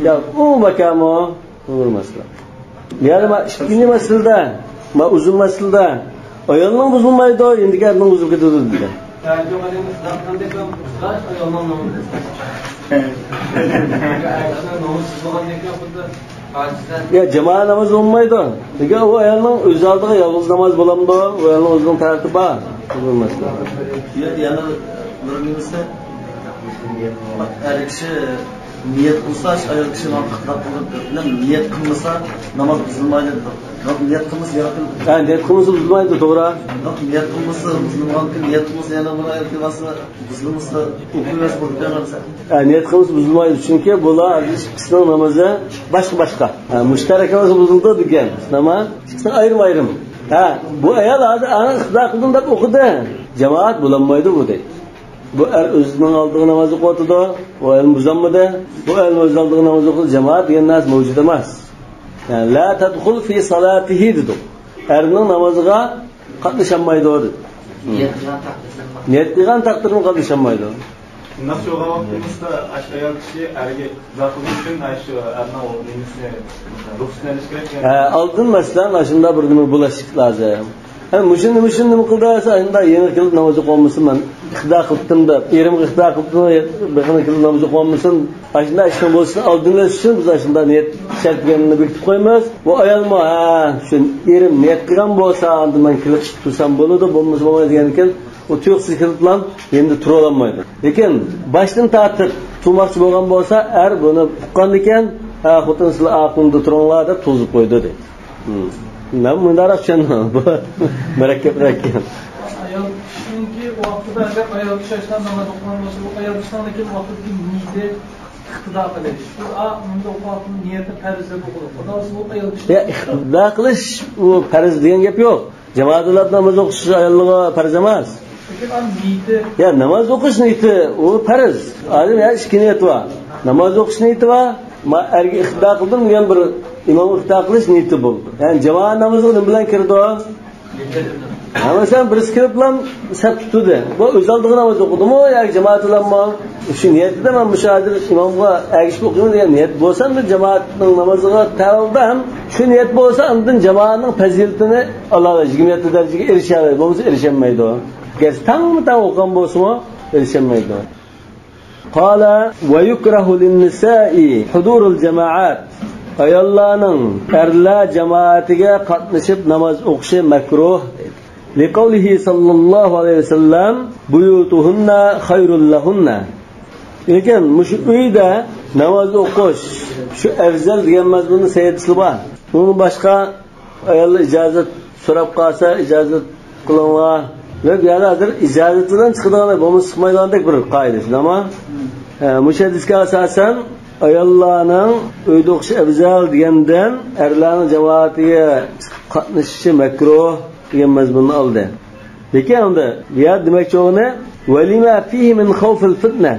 Ya u makamo bo'lmasdi. Ya'ni ikkinchi masalada, uzun masalada ayolning buzilmaydi, endi erning buzilib ketadi dedi. Ya jamoat namoz bo'lmaydi. Nega u ayolning o'z oldiga yolg'iz namoz bo'lamdi? U ayolning o'zining tartibi bor. Bo'lmasdi. Yana bir nimasi kishi niyat qilsa, ayol kishi niyat qilmasa namoz buzilmaydi. Niyat qilmasa yaratildi. Niyat qilmasa buzilmaydi, to'g'ri. Niyat qilmasa buzilmaydi, niyat qilmasa yana bir ayol kelmasa buzilmasa o'qilmas bo'ladi. Niyat qilmasa buzilmaydi, chunki bular ikisining namozi boshqa. Mushtarak namoz buzildi degan. Nima? Ikkisi ayrim-ayrim. Bu ayol hozir ana iqtido qildim deb o'qidi. Jamoat bo'lanmaydi bu deydi. Bu o'zining oldiga namoz o'qitdi, bu ilm buzilmadi. Bu ilm o'z oldiga namoz o'qitdi, jamoat degan narsa mavjud emas. Yani la tadkhul fi salatihi dedi. Erning namoziga qatnashamaydi dedi. Niyat qilgan taqdirda qatnashamaydi. Nasıl yoga vaktimizde ayol kishi erga zakıldığı için şu erna o neyse ruhsatını gerek. Aldın mesela aşında bir nima bulaşık lazım. Hani müşünni kıldıysa aşında yeni kılıp namazı kılmışsın ben. İhda kıldım da, yerim ihda kıldım da, bakın kılıp namazı kılmışsın. Aşında aşkın bolsun aldığınız için biz aşında niyet şart gelini bekitip koymayız. Bu ayol mu? Şu yerim niyet kılgan bolsa andı ben kılıp tutsam boludu, bolmasa bolmaydı deganken o tüyoqsiz kılıplan endi tura olmaydı. Lekin baştan tartib turmoqchi bo'lgan bo'lsa, buni uqqan ekan, xotin sizlar aqlingda turinglar deb to'zib qo'ydi dedi. Ben bunlara tushundim. Bu murakkab. Ayol kishiniki vaqtida agar ayol kishi ashdan namoz o'qigan bo'lsa, bu ayol kishining vaqtidagi niyati iqtido qilish. Bunda o'qishning niyati farz deb o'qiladi. Xudosi bu ayol kishi. Iqtido qilish u farz degan gap yo'q. Jamoatlar namoz o'qish ayollarga farz emas. Ya namoz o'qish niyati u farz. Hozir ikki niyat bor. Namoz o'qish niyati bor. Ma erga iqtido qildim degan bir imom iqtido qilish niyati bo'ldi. Ya'ni jamoat namoziga nima bilan kirdi o? Ama sen birisi kirib bilan saf tutdi. Bu o'zaldiga namoz o'qidimi yoki jamoat bilanmi? Shu niyatida men mushohada imomga ergishib o'qiyman degan niyat bo'lsa, jamoatning namoziga tavalda ham shu niyat bo'lsa, undan jamoatning fazilatini Alloh 27 darajaga erishadi. Bo'lmasa erishamaydi. Agar tam o'qigan bo'lsa-mu, erishamaydi. Qala va yukrahu lin-nisa'i hudurul jamaat. Ayollarning erlar jamoatiga qatnashib namoz o'qishi makruh. Liqawlihi sallallohu alayhi vasallam buyutuhunna khayrul lahunna. Lekin mush uyda namoz o'qish shu afzal degan mazmunni saytisi bor. Uni boshqa ayollar ijozat so'rab qolsa, ijozat qilinglar. Ve birader icazetinden çıkıdığına bunu sıkmaylandaki bir kaidesi ama müşahhadiske asasen ayollarning uyda o'qishi afzal deganda erlarning jamoatiga qatnashishi makruh degan mazmunni oldi. Lekin unda bu yer demakchi o'g'ini valima fihi min khawfil fitna.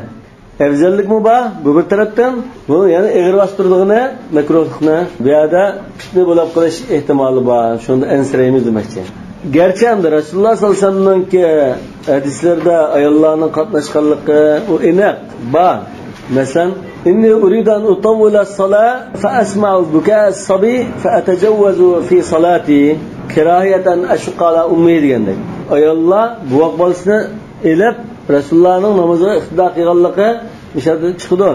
Afzallik mubah bu bir tarafdan buni yana ig'ir bostirdig'ini makruhlikni bu yerda fitna bo'lib qolish ehtimoli bor. Shunda ansiraymiz demakchi. Gerçi hamda Rasulullah sallallohu alayhi vasallam'nki hadislarda ayollarning qatnashganligi u aniq bor. Masalan, inni uridu an utawwila as-salat fa asma'u bukaa as-sabi fa atajawwazu fi salati kirahiyatan ashqa ala ummi degandek. Ayollar bu vaqtni elib Rasulullohning namoziga iqtido qilganligi mishada chiqdi.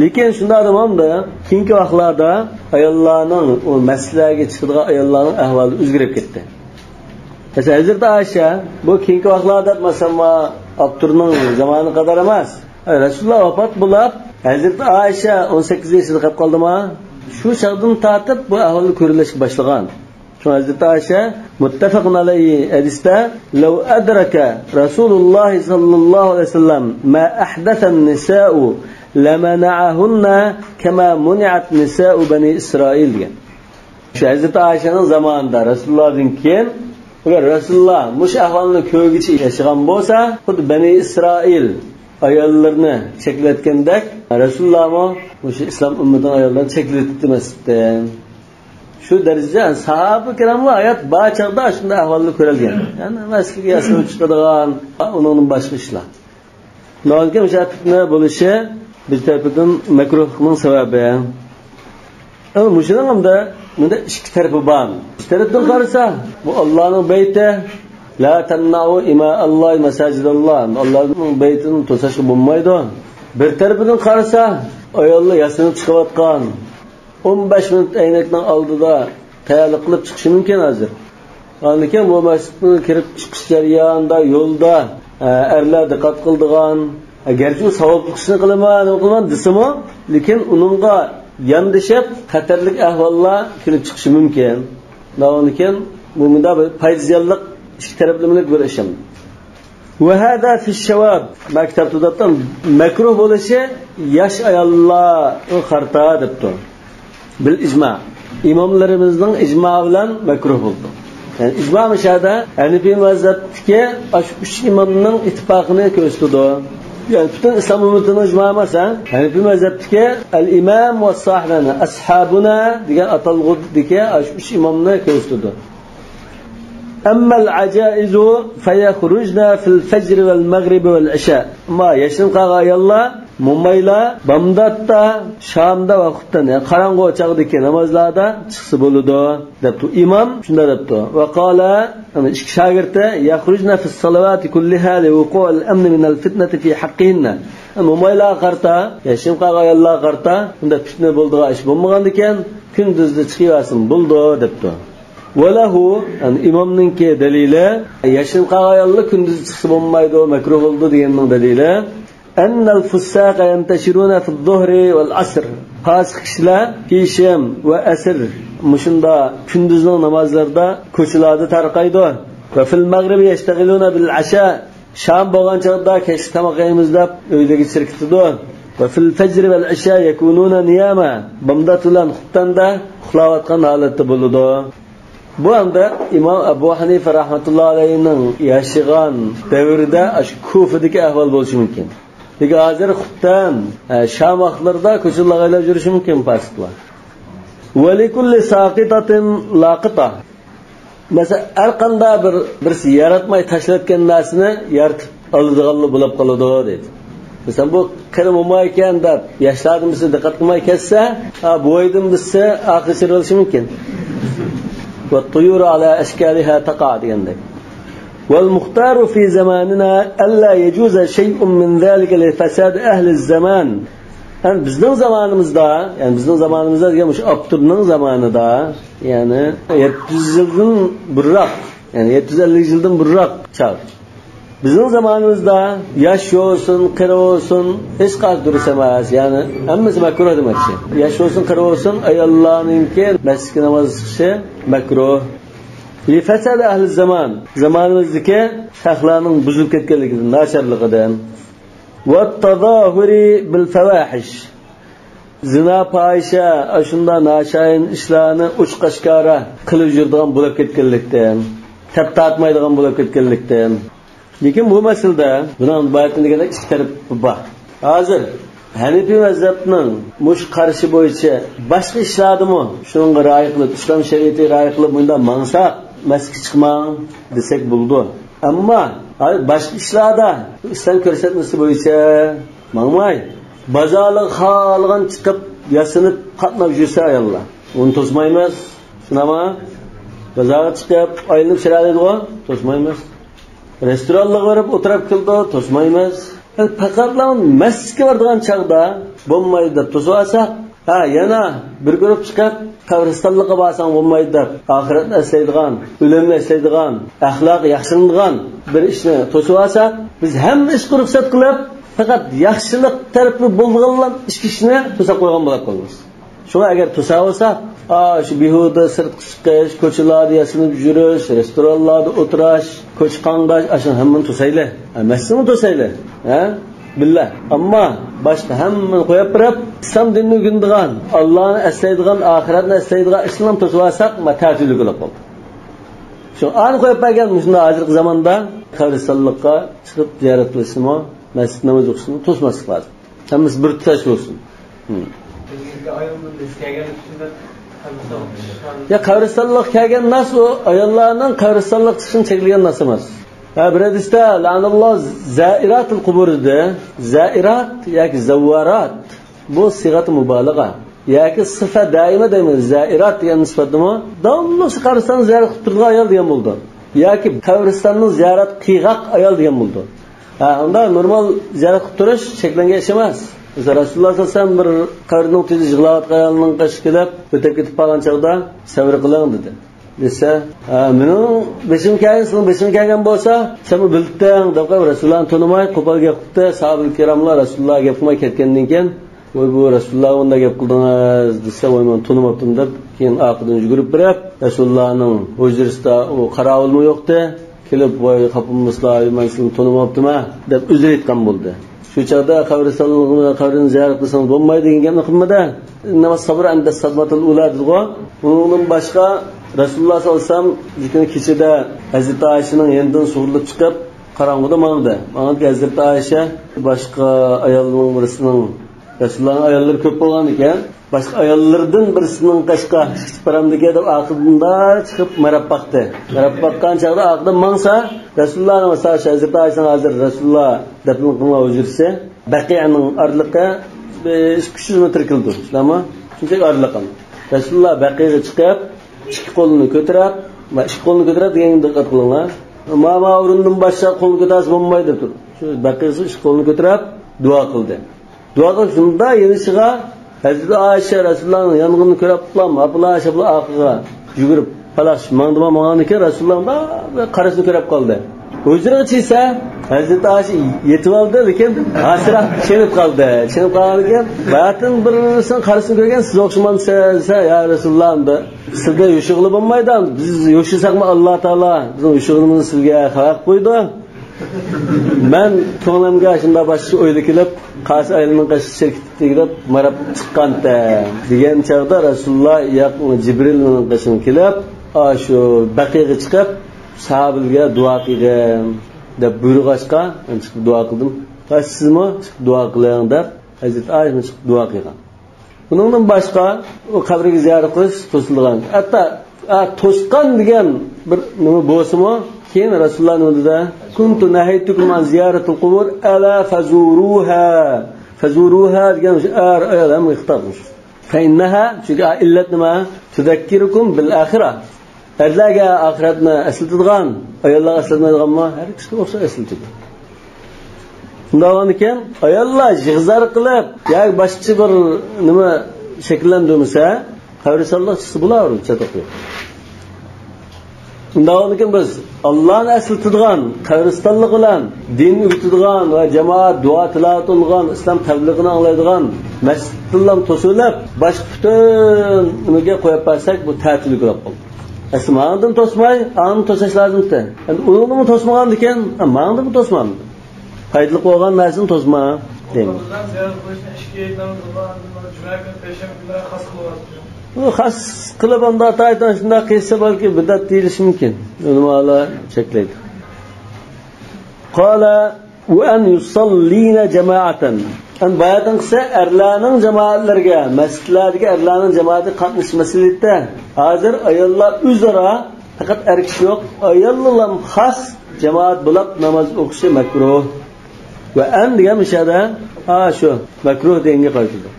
Lekin shunda odamda keyingi vaqtlarda ayollarning o masalaga chiqadigan ayollarning ahvoli o'zgarib ketdi. Mesela Hazreti Ayşe bu keyingi vaqtlarda mesela Abdurning zamoni qadar emas. Rasululloh vafot bo'lib, Hazreti Ayşe 18 yoshida qolib qoldimi? Shu chaqdan tortib bu ahvol ko'rilishga boshlagan. Shu Hazreti Ayşe muttafaqun alayhi hadisda law adraka Rasululloh sallallohu alayhi vasallam ma ahdatha an-nisa'u lamana'ahunna kama muni'at nisa'u bani Isroil degan. Shu Hazreti Ayşening zamonida Rasulullohdan keyin agar Rasululloh mush ahvolni ko'rgichi yashagan bo'lsa, xuddi Bani Isroil ayollarni cheklayotgandek, Rasululloh mush islom ummatining ayollarini cheklayotmasdi. Shu darajada sahoba kiramlar hayot barchada shunday ahvolni ko'ralgan. Ya'ni masjidga yasinib chiqadigan, uning boshqa ishlar. Nolga mushatni bo'lishi bir tarafdan makruhning sababi. Ama müşriğin hamda bunda iki tarafı var. Bir taraftan qarasa bu Allah'ın beyti la tanau ima Allah masajidallah. Allah'ın beytini to'sashga bo'lmaydi. Bir tarafdan qarasa ayollar yasinib chiqayotgan 15 minut aynakning oldida tayyorlik qilib chiqishi mumkin hozir. Lekin bu masjidga kirib chiqish jarayonida yo'lda erlar diqqat qildigan, agarchi u savobli ishni qilaman desimi, lekin uningga yandishib xatarlik ahvollar kelib chiqishi mumkin. Davonikin bu munda bir foydali ikki taraflamalik bir ishim. Va hada fi shawab maktabda makruh bo'lishi yosh ayollar qarta debdi. Bil ijma. İmamlarımızın icma bilan makruh bo'ldi. Yani icma mishada Hanifi mazhabdagi 3 imomning ittifoqini ko'rsatdi. Yani bütün İslam ümmetinin icma emas, Hanifi mazhabdagi al-imam va sahbana ashabuna degan atalg'udagi 3 imomni ko'rsatdi. أما العجائز فيخرجنا في الفجر والمغرب والعشاء ما يشنقا ayollar Mumbaylar Bamdatda Shamda vaqtdan qarango chaqdagi namozlarda chiqsa bo'ladi debdi imom shunda debdi va qala ikki shogirdi yakhrujna fi salavati kulliha li wuqu' al-amn min al-fitnati fi haqqihinna Mumbaylar qarta yashimqa ayollar qarta unda fitna bo'ldigan ish bo'lmagan ekan kunduzda chiqaversin bo'ldi debdi valahu an imomninki dalili yashimqa ayollar kunduz chiqsa bo'lmaydi makruh bo'ldi deganning dalili أن الفساق ينتشرون في الظهر والعصر فاسق kişiler pişem ve asr muşunda gündüzün namazlarda koşularda tarqaydı ve fil magribi yashtagiluna bil asha sham bo'lgan chaqda kech tamoq yeymiz deb uyda geçirkitdi ve fil fajr vel asha yakununa niyama bamdatulan xutanda uxlayotgan holatda bo'ladi bu anda imom Abu Hanifa rahmatullohi alayhining yashagan davrida shu Kufadagi ahvol bo'lishi mumkin. Peki hazır xutdan Şam vaqtlarida ko'chalarda aylab yurishi mumkin pastlar. Va likulli saqitatin laqita. Mesela har qanday birsi yaratmay tashlatgan narsani yaratib oladiganlar bo'lib qoladi deydi. Mesela bu qirim olmaykan deb yoshlardan birsi diqqat qilmay ketsa, bu oydan birsi aqli bo'lishi mumkin. Va tuyuru ala ashkaliha taqa degandek. والمختار في زماننا ألا يجوز شيء من ذلك لفساد أهل الزمان. Yani bizning zamanımızda, yani bizning zamanımızda demiş Abdur'ның zamanında, yani 700 yıldan buraq, yani 750 yıldan buraq çağ. Bizning zamanımızda yaş olsun, qiri olsun, hech qanday durus emas, yani hammasi makruh demakchi. Yaş olsun, qiri olsun, ayollarninki masjidga namoz o'qishi makruh. Lifasad ahli zaman zamanimizdagi shaxlarning buzilib ketganligidan nacharligidan va tadahuri bil fawahish zina fahisha ashunda nashayin ishlarni uçqashkara qilib yuradigan bo'lib ketganlikdan tattatmaydigan bo'lib ketganlikdan lekin bu masalada bundan baytligida ikki taraf bor hozir Hanifi mazhabning mush qarishi bo'yicha boshqa ishlardimi shunga rioya qilib islom shariatiga rioya qilib bunda mansa masjidga chiqmang desak bo'ldi. Ammo boshqa ishlarda islom ko'rsatmasi bo'yicha mangmay bozorga xolgan chiqib yasinib qatnab yursa ayollar uni to'smaymiz. Shunama bozorga chiqib aylanib shiraydi-ku to'smaymiz. Restoranlarga borib o'tirib keldi to'smaymiz. Faqatla masjidga boradigan chaqda bo'lmaydi deb to'sasa yana bir guruh chiqib qabristonlarga borsang bo'lmaydi deb oxiratni eslaydigan, o'limni eslaydigan, axloq yaxshilanadigan bir ishni to'sib olsa, biz hamma ishga ruxsat qilib, faqat yaxshilik tarafi bo'lgan ishni to'sib qo'ygan bo'lib qolamiz. Shunga agar to'sab olsa, shu behuda sirtqa chiqish, ko'chalarda yasinib yurish, restoranlarda o'tirish, ko'chqandash, ashun hammani to'sayli. Masjidni to'sayli. Billah. Ammo boshqa hammani qo'yib birib, islom dinini o'rganadigan, Allohni eslaydigan, oxiratni eslaydigan islom to'sib olsak, ta'tillik bo'lib qoldi. Shu ani qo'yib bergan shunday hozirgi zamonda qabristonlikqa chiqib ziyorat qilishmi, masjid namoz o'qishni to'smaslik lozim. Hammasi bir tutash bo'lsin. Ya qabristonlik kelgan nas u ayollarning qabristonlik chiqishini cheklagan nas emas. Bir hadisda la'nalloh zairatul quburida zairat yoki zavvarat bu sigat mubalag'a yoki sifa doima deymiz zairat degan nisbatimi davomli qabristonni ziyorat qilib turgan ayol degan bo'ldi yoki qabristonni ziyorat qilg'aq ayol degan bo'ldi. Unda normal ziyorat qilib turish cheklangan ish emas. Rasululloh sallallohu alayhi vasallam bir qabrning tezi yig'layotgan ayolning qashiga kelib o'tib ketib qolgan chog'da sabr qiling dedi. Desa, mening beshim kelgan bo'lsa, sen bilding deb Rasulullohni tanimay qo'pol gap qildi. Sahobalar kiromlar Rasululloh gap qilmay ketgandan keyin, "Voy bu Rasululloh unda gap qildingiz" desa, "Voy men tanimabdim" deb keyin orqadan yugurib borib, Rasulullohning hujrasida u qarovulmi yo'qdi. Kelib, "Voy qapimizlar, men sizni tanimabdim-a" deb uzr aytgan bo'ldi. Shu chaqda qabrini ziyorat qilsangiz bo'lmaydi degan gapni qilmadi. Nima sabr anda sadmatul ula dedi-ku. Bundan boshqa Rasululloh sallallohu alayhi vasallam zikr kechida Hazrat Oyshaning yenidan sug'urilib chiqib qarong'ida mangdi. Mang'anki Hazrat Oysha boshqa ayolning birisining Rasulullohning ayollari ko'p bo'lgan ekan, boshqa ayollardan birisining qashqa chiqib baramdiki deb aqidinda chiqib marab baqdi. Marab baqqan chaqda aqida mangsa Rasulullohning masalan Hazrat Aisha hozir Rasululloh dafn qilib o'jirsa, Baqiyaning orliqqa 300 metr kildi. Shunami? Shuncha orliqan. Rasululloh Baqiyaga chiqib, ikki qo'lini ko'tarib, va ikki qo'lini ko'tarib degan diqqat qilinglar. Mama o'rindan boshqa qo'l ko'tarsa bo'lmaydi tur. Shu Baqiyasi ikki qo'lini ko'tarib duo qildi. Duo qilishda yenishiga Hazrat Aisha Rasulullohning yong'inini ko'rib qolgan, abla shabla oqiga yugurib palash mangdima mang'aniki Rasulullohning qarasini ko'rib qoldi. O'zlariga chesa Hazrat Aisha yetib oldi, lekin asrab chenib qoldi. Chenib qolgan batin birisini qarasini ko'rgan siz o'xshamansiz ya Rasululloh unda. Sizga yo'shig'li bo'lmaydi. Biz yo'shisaqmi Alloh taolo bizning yo'shig'imizni sizga xalq qo'ydi. Men ko'nglimga shunda boshqa o'yli kelib, qarshi ayolning qashi shirkitligida marab chiqqanda degan chog'da Rasululloh yaqin Jibrilning qashini kelib, shu Baqiyaga chiqib, sahobalarga duo qilgan deb buyurg'achqa, men chiqib duo qildim. Sizmi chiqib duo qiling deb Hazrat Aisha chiqib duo qilgan. Buningdan boshqa u qabriga ziyorat qilish to'silgan. Hatto to'sqan degan bir nima bo'lsa-mu, keyin Rasululloh nodida kuntu nahaytukum an ziyaratil qubur ala fazuruha degan ayollar xitobmish. Fa innaha çünkü illat nima tudakkirukum bil axirah. Erlarga oxiratni eslatadigan, ayollar eslatmaydiganmi? Har ikkisi o'xsha eslatadi. Shundan ekan, ayollar jig'zar qilib, yoki boshqa bir nima shakllantirmasa, qabrisallohchisi bo'lar, chatoq. Shundan ekan biz Allohni eslatadigan, qabristonlik bilan din o'qitadigan va jamoat duo tilovat qilgan, islom tabliğini anglaydigan masjidlar to'silib, boshqa butun nimaga qo'yib bersak, bu ta'til bo'lib qoldi. Asmandan to'smay, ani to'sash lozimda. Endi ularni to'smagan ekan, ma'ndan to'smadi. Foydali bo'lgan narsani to'sma deymiz. Bu xas qilib unda aytgan shunda qilsa balki bidat deyilishi mumkin. Ulamolar cheklaydi. Qala wa an yusallina jama'atan. An bayatan qilsa erlarning jamoatlarga, masjidlarga erlarning jamoati qatnashmaslikda. Hozir ayollar o'zaro faqat erkak yo'q, ayollar ham xas jamoat bo'lib namoz o'qishi makruh. Va an degan mishada shu makruh deganga qaytadi.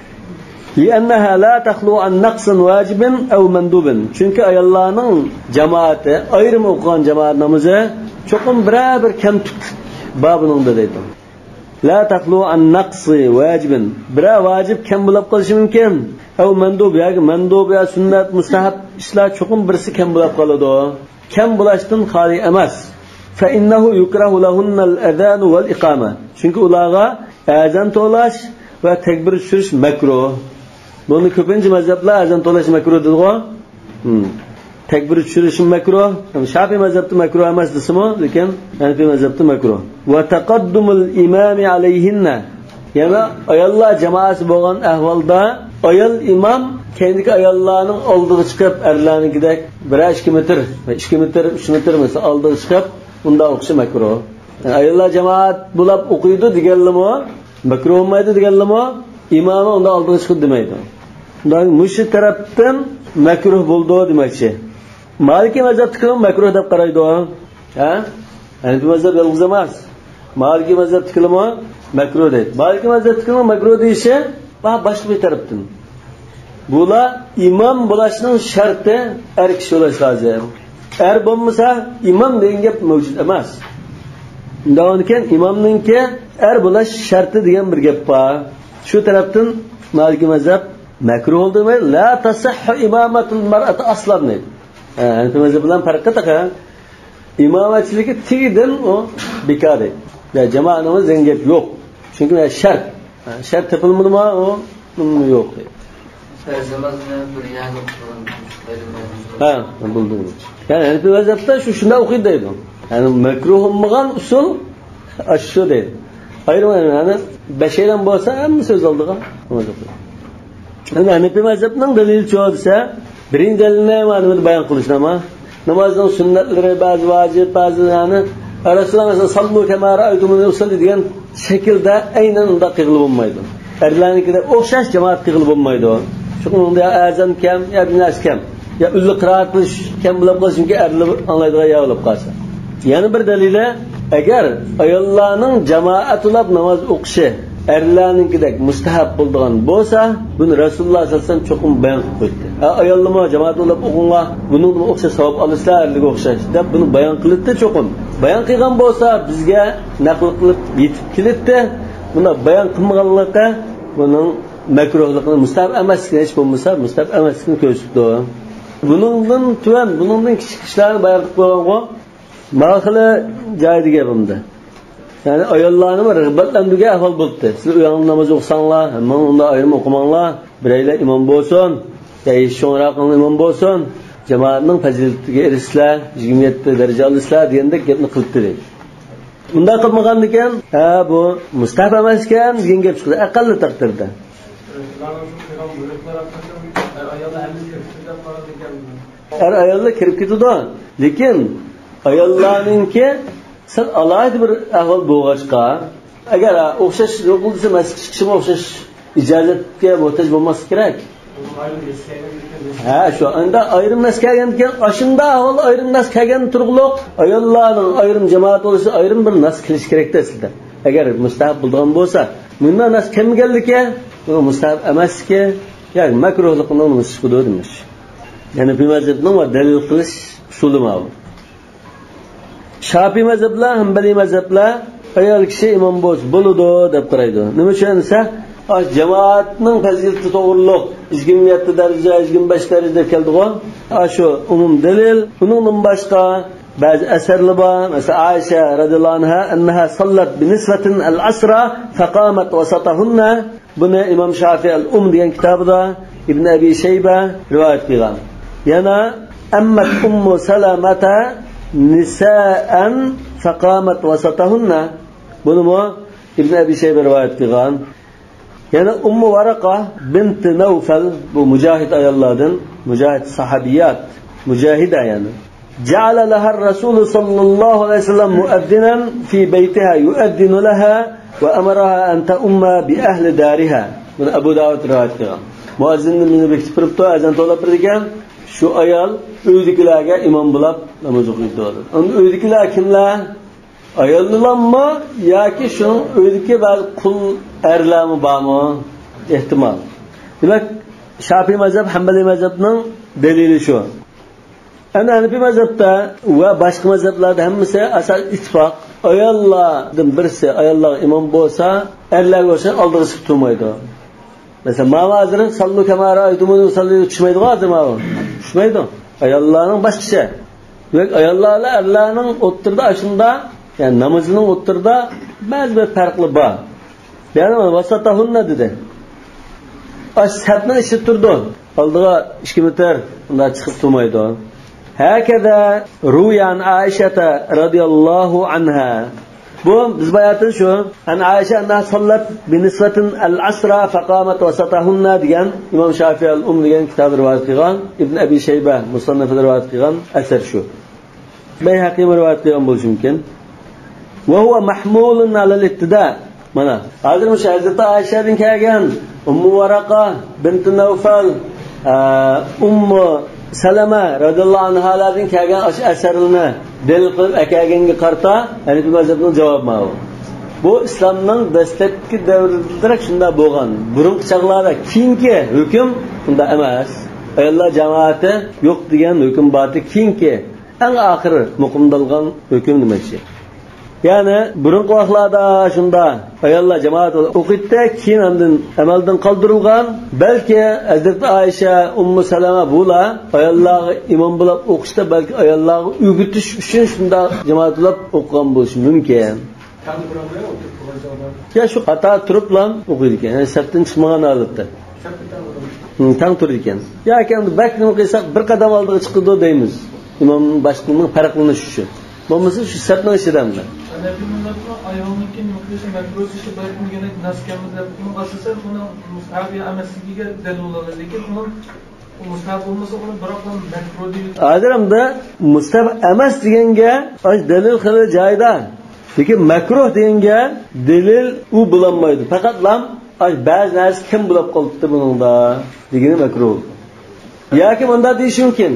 لأنها لا تخلو عن نقص واجب أو مندوب. Çünkü ayollarning jamoati, ayrim o'qigan jamoat namozi cho'qim bir kamtuk babiningda deydi. La takhlu an naqsi vajibin. Bir vajib kam bo'lib qolishi mumkin. Aw mandub yoki mandub yo sunnat mustahab ishlar cho'qim birisi kam bo'lib qoladi. Kam bo'lashdan xoli emas. Fa innahu yukrahu lahunna al-adhan wal-iqama. Çünkü ularga azan to'lash va takbir tushirish makruh. Buni ko'pincha mazhablar azan to'lash makruh deydi-ku. Takbir tushirish makruh. Shafiy mazhabida makruh emas desimi, lekin Hanafi mazhabida makruh. Va taqaddumul imami alayhinna. Yana ayollar jamoasi bo'lgan ahvolda ayol imom kendiki ayollarning oldiga chiqib, erlarnikidek 1-2 metr va 2 metr, 3 metr mesela oldiga chiqib, unda o'qishi makruh. Yani ayollar jamoat bo'lib o'qiydi deganlarmi? Makruh bo'lmaydi deganlarmi? İmamı onda aldığı çıkıp demeydi. Bundan müşrik taraftan makruh buldu demakçi. Maliki mezhep tıkılın makruh deb qaraydi o. Hanafi mezhep yalğız emas. Maliki mezhep tıkılın makruh deydi. Maliki mezhep tıkılın makruh deyişi başka bir taraftan. Bula imam bulaşının şartı er kişi ulaş lazım. Er bulmasa imam deyin gap mevcut emas. Bundan iken imamninki er bulaş şartı degan bir gap var. Şu taraftan Maliki mezhep makruh oldu mu? La tasahhu imamatul mar'ati aslan deydi. Hanafi mezhep bilan farqi taka. İmamatçılığı tigidin o bekar deydi. Ya cemaatimiz zengep yok. Çünkü şart. Şart yapılmadı mı o yok deydi. Buldum. Yani Hanafi mezhepte şunda okuydu deydi. Yani makruh olmagan usul aşı deydi. Hayır mı yani? Beşeyden bolsa hem söz oldu ha. Yani Hanafi mezhebinin delili çoğu ise birinci delilini malumunu bayan kılışın ama namazın sünnetleri bazı vacip bazı yani Resulullah mesela sallu kema ra'aytumuni usalli diyen şekilde aynen onda kıyılıp olmaydı. erlarnikida o'xshash jamoat qilib bo'lmaydi. Chunki unda azan kam, yo binas kam, yo ulli qiroat qilish kam bo'lib qolishi chunki erlar anglaydigan yo bo'lib qolsa. Yana bir dalili, agar ayollarning jamoatlab namoz o'qishi erlarnikidek mustahab bo'lgan bo'lsa, buni Rasululloh sollallohu alayhi vasallam cho'qim bayon qilib qo'ydi. Ayollar jamoatlab o'qinglar, buning o'xshash savob olasizlar, erlarga o'xshash deb buni bayon qildi cho'qim. Bayon qilgan bo'lsa, bizga naql qilib yetib keldi. Buni bayon qilmaganlikda buning makruhligini, mustahab emasligini hech bo'lmasa mustahab emasligini ko'rsatdi. Buningdan tuvan, buningdan kichik ishlarni bayon qilib qo'ygan-ku. Mahali joyida gapimda. Yani ayollarni rag'batlantirgan ahvol bo'ldi. Siz uyangizda namoz o'qisanglar, hamma unda ayrim o'qimanglar, biraylar imom bo'lsin, yoki sho'nroq imom bo'lsin, jamoatning fazilatiga erishsizlar, 27 daraja olasizlar degandek gapni qilibdi. Bunday qilmagan ekan, bu mustahab emas ekan degan gap chiqdi, aqalli taqdirda. Ayollar kirib ketadi, lekin ayollarningki sen alayda bir ahvol bo'lg'achqa, agar o'xshash yo'qolsa masjid chiqishim o'xshash ijozatga muhtoj bo'lmas kerak. Shu anda ayrim nas kelgan ekan, ashunda ahvol ayrim nas kelgan turg'liq, ayollarning ayrim jamoat bo'lsa ayrim bir nas qilish kerak sizda. Agar mustahab bo'lgan bo'lsa, bundan nas kelganligi bu mustahab emaski, yoki makruhlikni nisbati demiş. Yani bu mazhabning dalil qilish usuli ma'lum. Shafiy mazhablar, Hanbali mazhablar ayol kishi imom bo'ladi deb qaraydi. Nima uchun desa, jamoatning fazilati to'g'riliq 27 daraja, 25 daraja deb keldi-ku. Shu umum dalil. Buningdan boshqa ba'zi asarlar bor. Masalan, Aisha radhiyallohu anha annaha sallat bi nisbatin al-asra faqamat wasatahunna. Buni Imom Shafiy al-Degan kitobida Ibn Abi Shayba rivoyat qilgan. Yana ammat ummu Salamata nisa'an faqamat wasatahunna. Buni Ibn Abi Shayba rivoyat qilgan. Yana Ummu Varaqa bint Nawfal, bu mujahid ayollardan, mujahid sahabiyat, mujahida yani. Ja'ala laha ar-Rasul sallallohu alayhi vasallam muaddinan fi baytiha yu'addinu laha wa amaraha an ta'umma bi ahli dariha. Buni Abu Dawud rivoyat qilgan. Muazzinni meni bekitib turibdi, azan to'lab turgan. Shu ayol uydagilarga imom bo'lib namoz o'qiydi. Unda uydagilar kimlar? Ayollarmi yoki shu uydagi ba'zi qul erlarmi bormi? Ehtimol. Demak, Shafiy mazhab, Hanbali mazhabning dalili shu. Ana Hanafi mazhabda va boshqa mazhablarda hammasi asal ittifoq. Ayollardan birisi ayollar imom bo'lsa, erlarga o'sha oldiga chiqib turmaydi. Mesela ma'azirning sallu kamara aytumuni sallu tushmaydi hozir ma'lum. Tushmaydi. Ayollarning boshqacha. Demak, ayollarla erlarning o'ttirda ashunda, yani namozining o'ttirda ba'zi bir farqli bor. Yani vasatahunna dedi. Ashhabning ishi turdi. Oldiga 2 metr unda chiqib turmaydi. Hakada ruyan Aisha radhiyallohu anha. Bu biz bayatın şu. An Aisha anna sallat bi nisbatin al-asra faqamat wasatahunna degan İmam Shafiy al-Degan kitobi rivoyat qilgan. Ibn Abi Shayba musannafida rivoyat qilgan asar shu. Bayhaqi rivoyat qilgan bo'lishi mumkin. Va huwa mahmulun ala al-ittida. Mana hozir o'sha Hazrat Aishadan kelgan Ummu Varaqa bint Nawfal, Ummu Salama radhiyallohu anhalardan kelgan asarlarni dalil qilib akaganga qarta, Hanafi mazhabining javobi ma'lum. Bu islomning dastlabki davrida shunda bo'lgan. Burungi chaqlarda keyingi hukm bunda emas. Ayollar jamoati yo'q degan hukm bordi. Keyingi eng oxiri muqimdalgan hukm demakchi. Yani burungi vaqtlarda shunda ayollar jamoat o'qitdi, keyin undan amaldan qoldirilgan. Balki Hazrat Aisha, Ummu Salama bular ayollarga imom bo'lib o'qishda balki ayollarga o'g'itish uchun shunda jamoat bo'lib o'qigan bo'lishi mumkin. Ya shu xato turiblam o'qiydi ekan. Yani sabtdan chiqmagan holatda. Tang turar ekan. Yoki endi bakni o'qiysak bir qadam oldiga chiqdi deymiz. Imomning boshqaning farqlanishi uchun. Bo'lmasa shu sabtning ishidanmi? Ayolniki mutlaqo makruh ishi baytmagani naskamizlar buni asosan uni mustahab emasligiga dalil bo'ladi, lekin uni mustahab bo'lmasa uni biroq makruh deyiladi. Hozirda mustahab emas deganga dalil qilib joyida, lekin makruh deganga dalil u bo'lmaydi. Faqat lam ba'zi narsa kim bo'lib qolibdi buningda degani makruh. Yoki bunda deyish mumkin.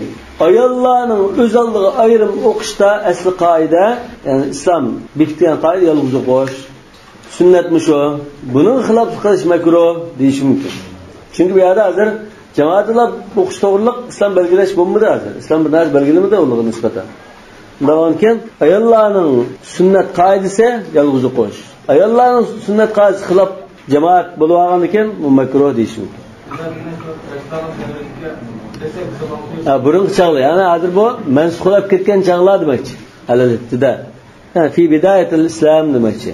Ayollarning o'z oldiga ayrim o'qishda asli qoida, ya'ni islom bekitgan qoida yolg'iz o'qish. Sunnatmi shu? Buni xilof qilish makruh deyish mumkin. Chunki bu yerda hozir jamoatlar o'qish to'g'riliq islom belgilash bo'lmadi hozir. Islom bir narsa belgilamadi ularga nisbatan. Davonkin ayollarning sunnat qoidasi yolg'iz o'qish. Ayollarning sunnat qoidasi xilof jamoat bo'lgan ekan, bu makruh deyish mumkin. Burun chaqlar, ya'ni hozir bu mansxulab ketgan chaqlar demakchi. Halalitda. Fi bidayatil islam demakchi.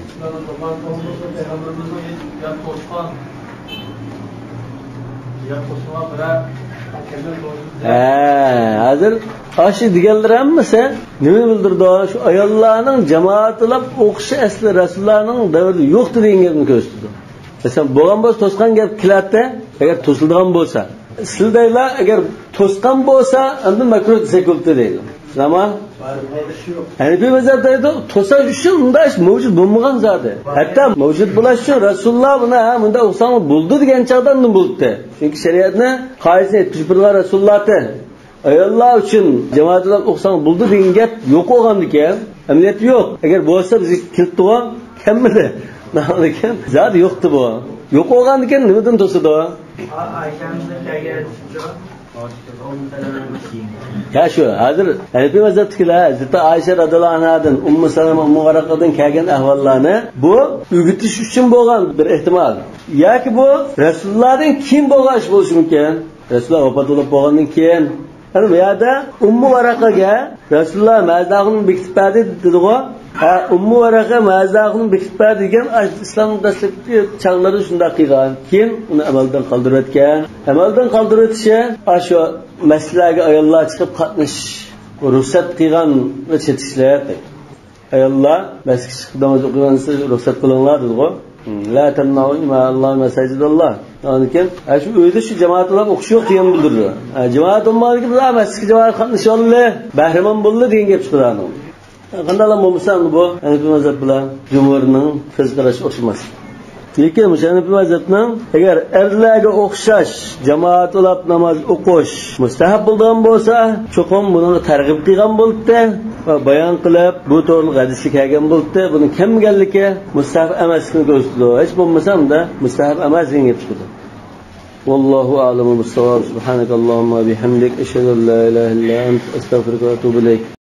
Hozir aşı deganlar hammasi nima bildirdi? Shu ayollarning jamoatlab o'qishi asli Rasulullohning davrida yo'qdi degan gapni ko'rsatdi. Masalan, bo'lgan bo'lsa to'sqan gap kilatda, agar to'sildigan bo'lsa, sizlar agar to'sqan bo'lsa, unda makruh desak bo'ldi deydi. Zaman Hanifiy mazhabida to'sash uchun undash mavjud bo'lmagan zodi. Hatto mavjud bo'lish uchun Rasululloh bunda o'qsam bo'ldi degan chaqdan bo'ldi. Chunki shariatni qoidasini aytib Rasulullohda ayollar uchun jamoatlar o'qsam bo'ldi degan gap yo'q bo'lgandikan, amaliyat yo'q. Agar bo'lsa biz kiltdigan kammidi. Nima ekan? Zodi yo'qdi bu. Yo'q bo'lgandikan nimadan to'sadi? Ya şu, hazır Hanifiy mazhabdagilar Hazrat Aisha radhiyallohu anhadan, Ummu Salama, Ummu Varaqadan kelgan ahvollarni bu o'g'itish uchun bo'lgan bir ehtimol. Yoki bu Rasulullohdan kim bo'lganish bo'lishi mumkin. Rasululloh vafot bo'lgandan keyin ana bu yerda Ummu Varaqaga Rasululloh mazahini bekitib berdi dedi-ku. Ummu Varaqa mazahini bekitib berdi degan islom dastlabki chaqlari shunday qilgan. Keyin uni amaldan qoldirib o'tgan. Amaldan qoldirib o'tishi shu masalaga ayollar chiqib qatnash ruxsat qilgan va chetishlar. Ayollar masjidga chiqib namoz o'qigansa ruxsat qilinglar dedi-ku. La tamna'u ima Alloh masajidalloh. Ya'ni shu uyda shu jamoatlar o'qish yo'q degan bildirdi. Jamoat ummatga bular masjidga jamoat qatnasha oldi, bahramon bo'ldi degan gap chiqaradi. Qanday bo'lmasa bu Hanifiy mazhab bilan jumhurning fiqhiga o'xshamas. Lekin Hanifiy mazhabning agar erlarga o'xshash jamoatlab namoz o'qish mustahab bo'lgan bo'lsa, cho'qim buni targ'ib qilgan bo'ldi va bayon qilib, bu to'g'ri hadisga kelgan bo'ldi. Buni kamganligi mustahab emasligini ko'rsatdi. Hech bo'lmasa unda mustahab emas degan gap chiqdi. Vallohu a'lamu bis-savab. Subhanakallahumma bihamdik ashhadu an la ilaha illa anta astaghfiruka va atubu ilayk.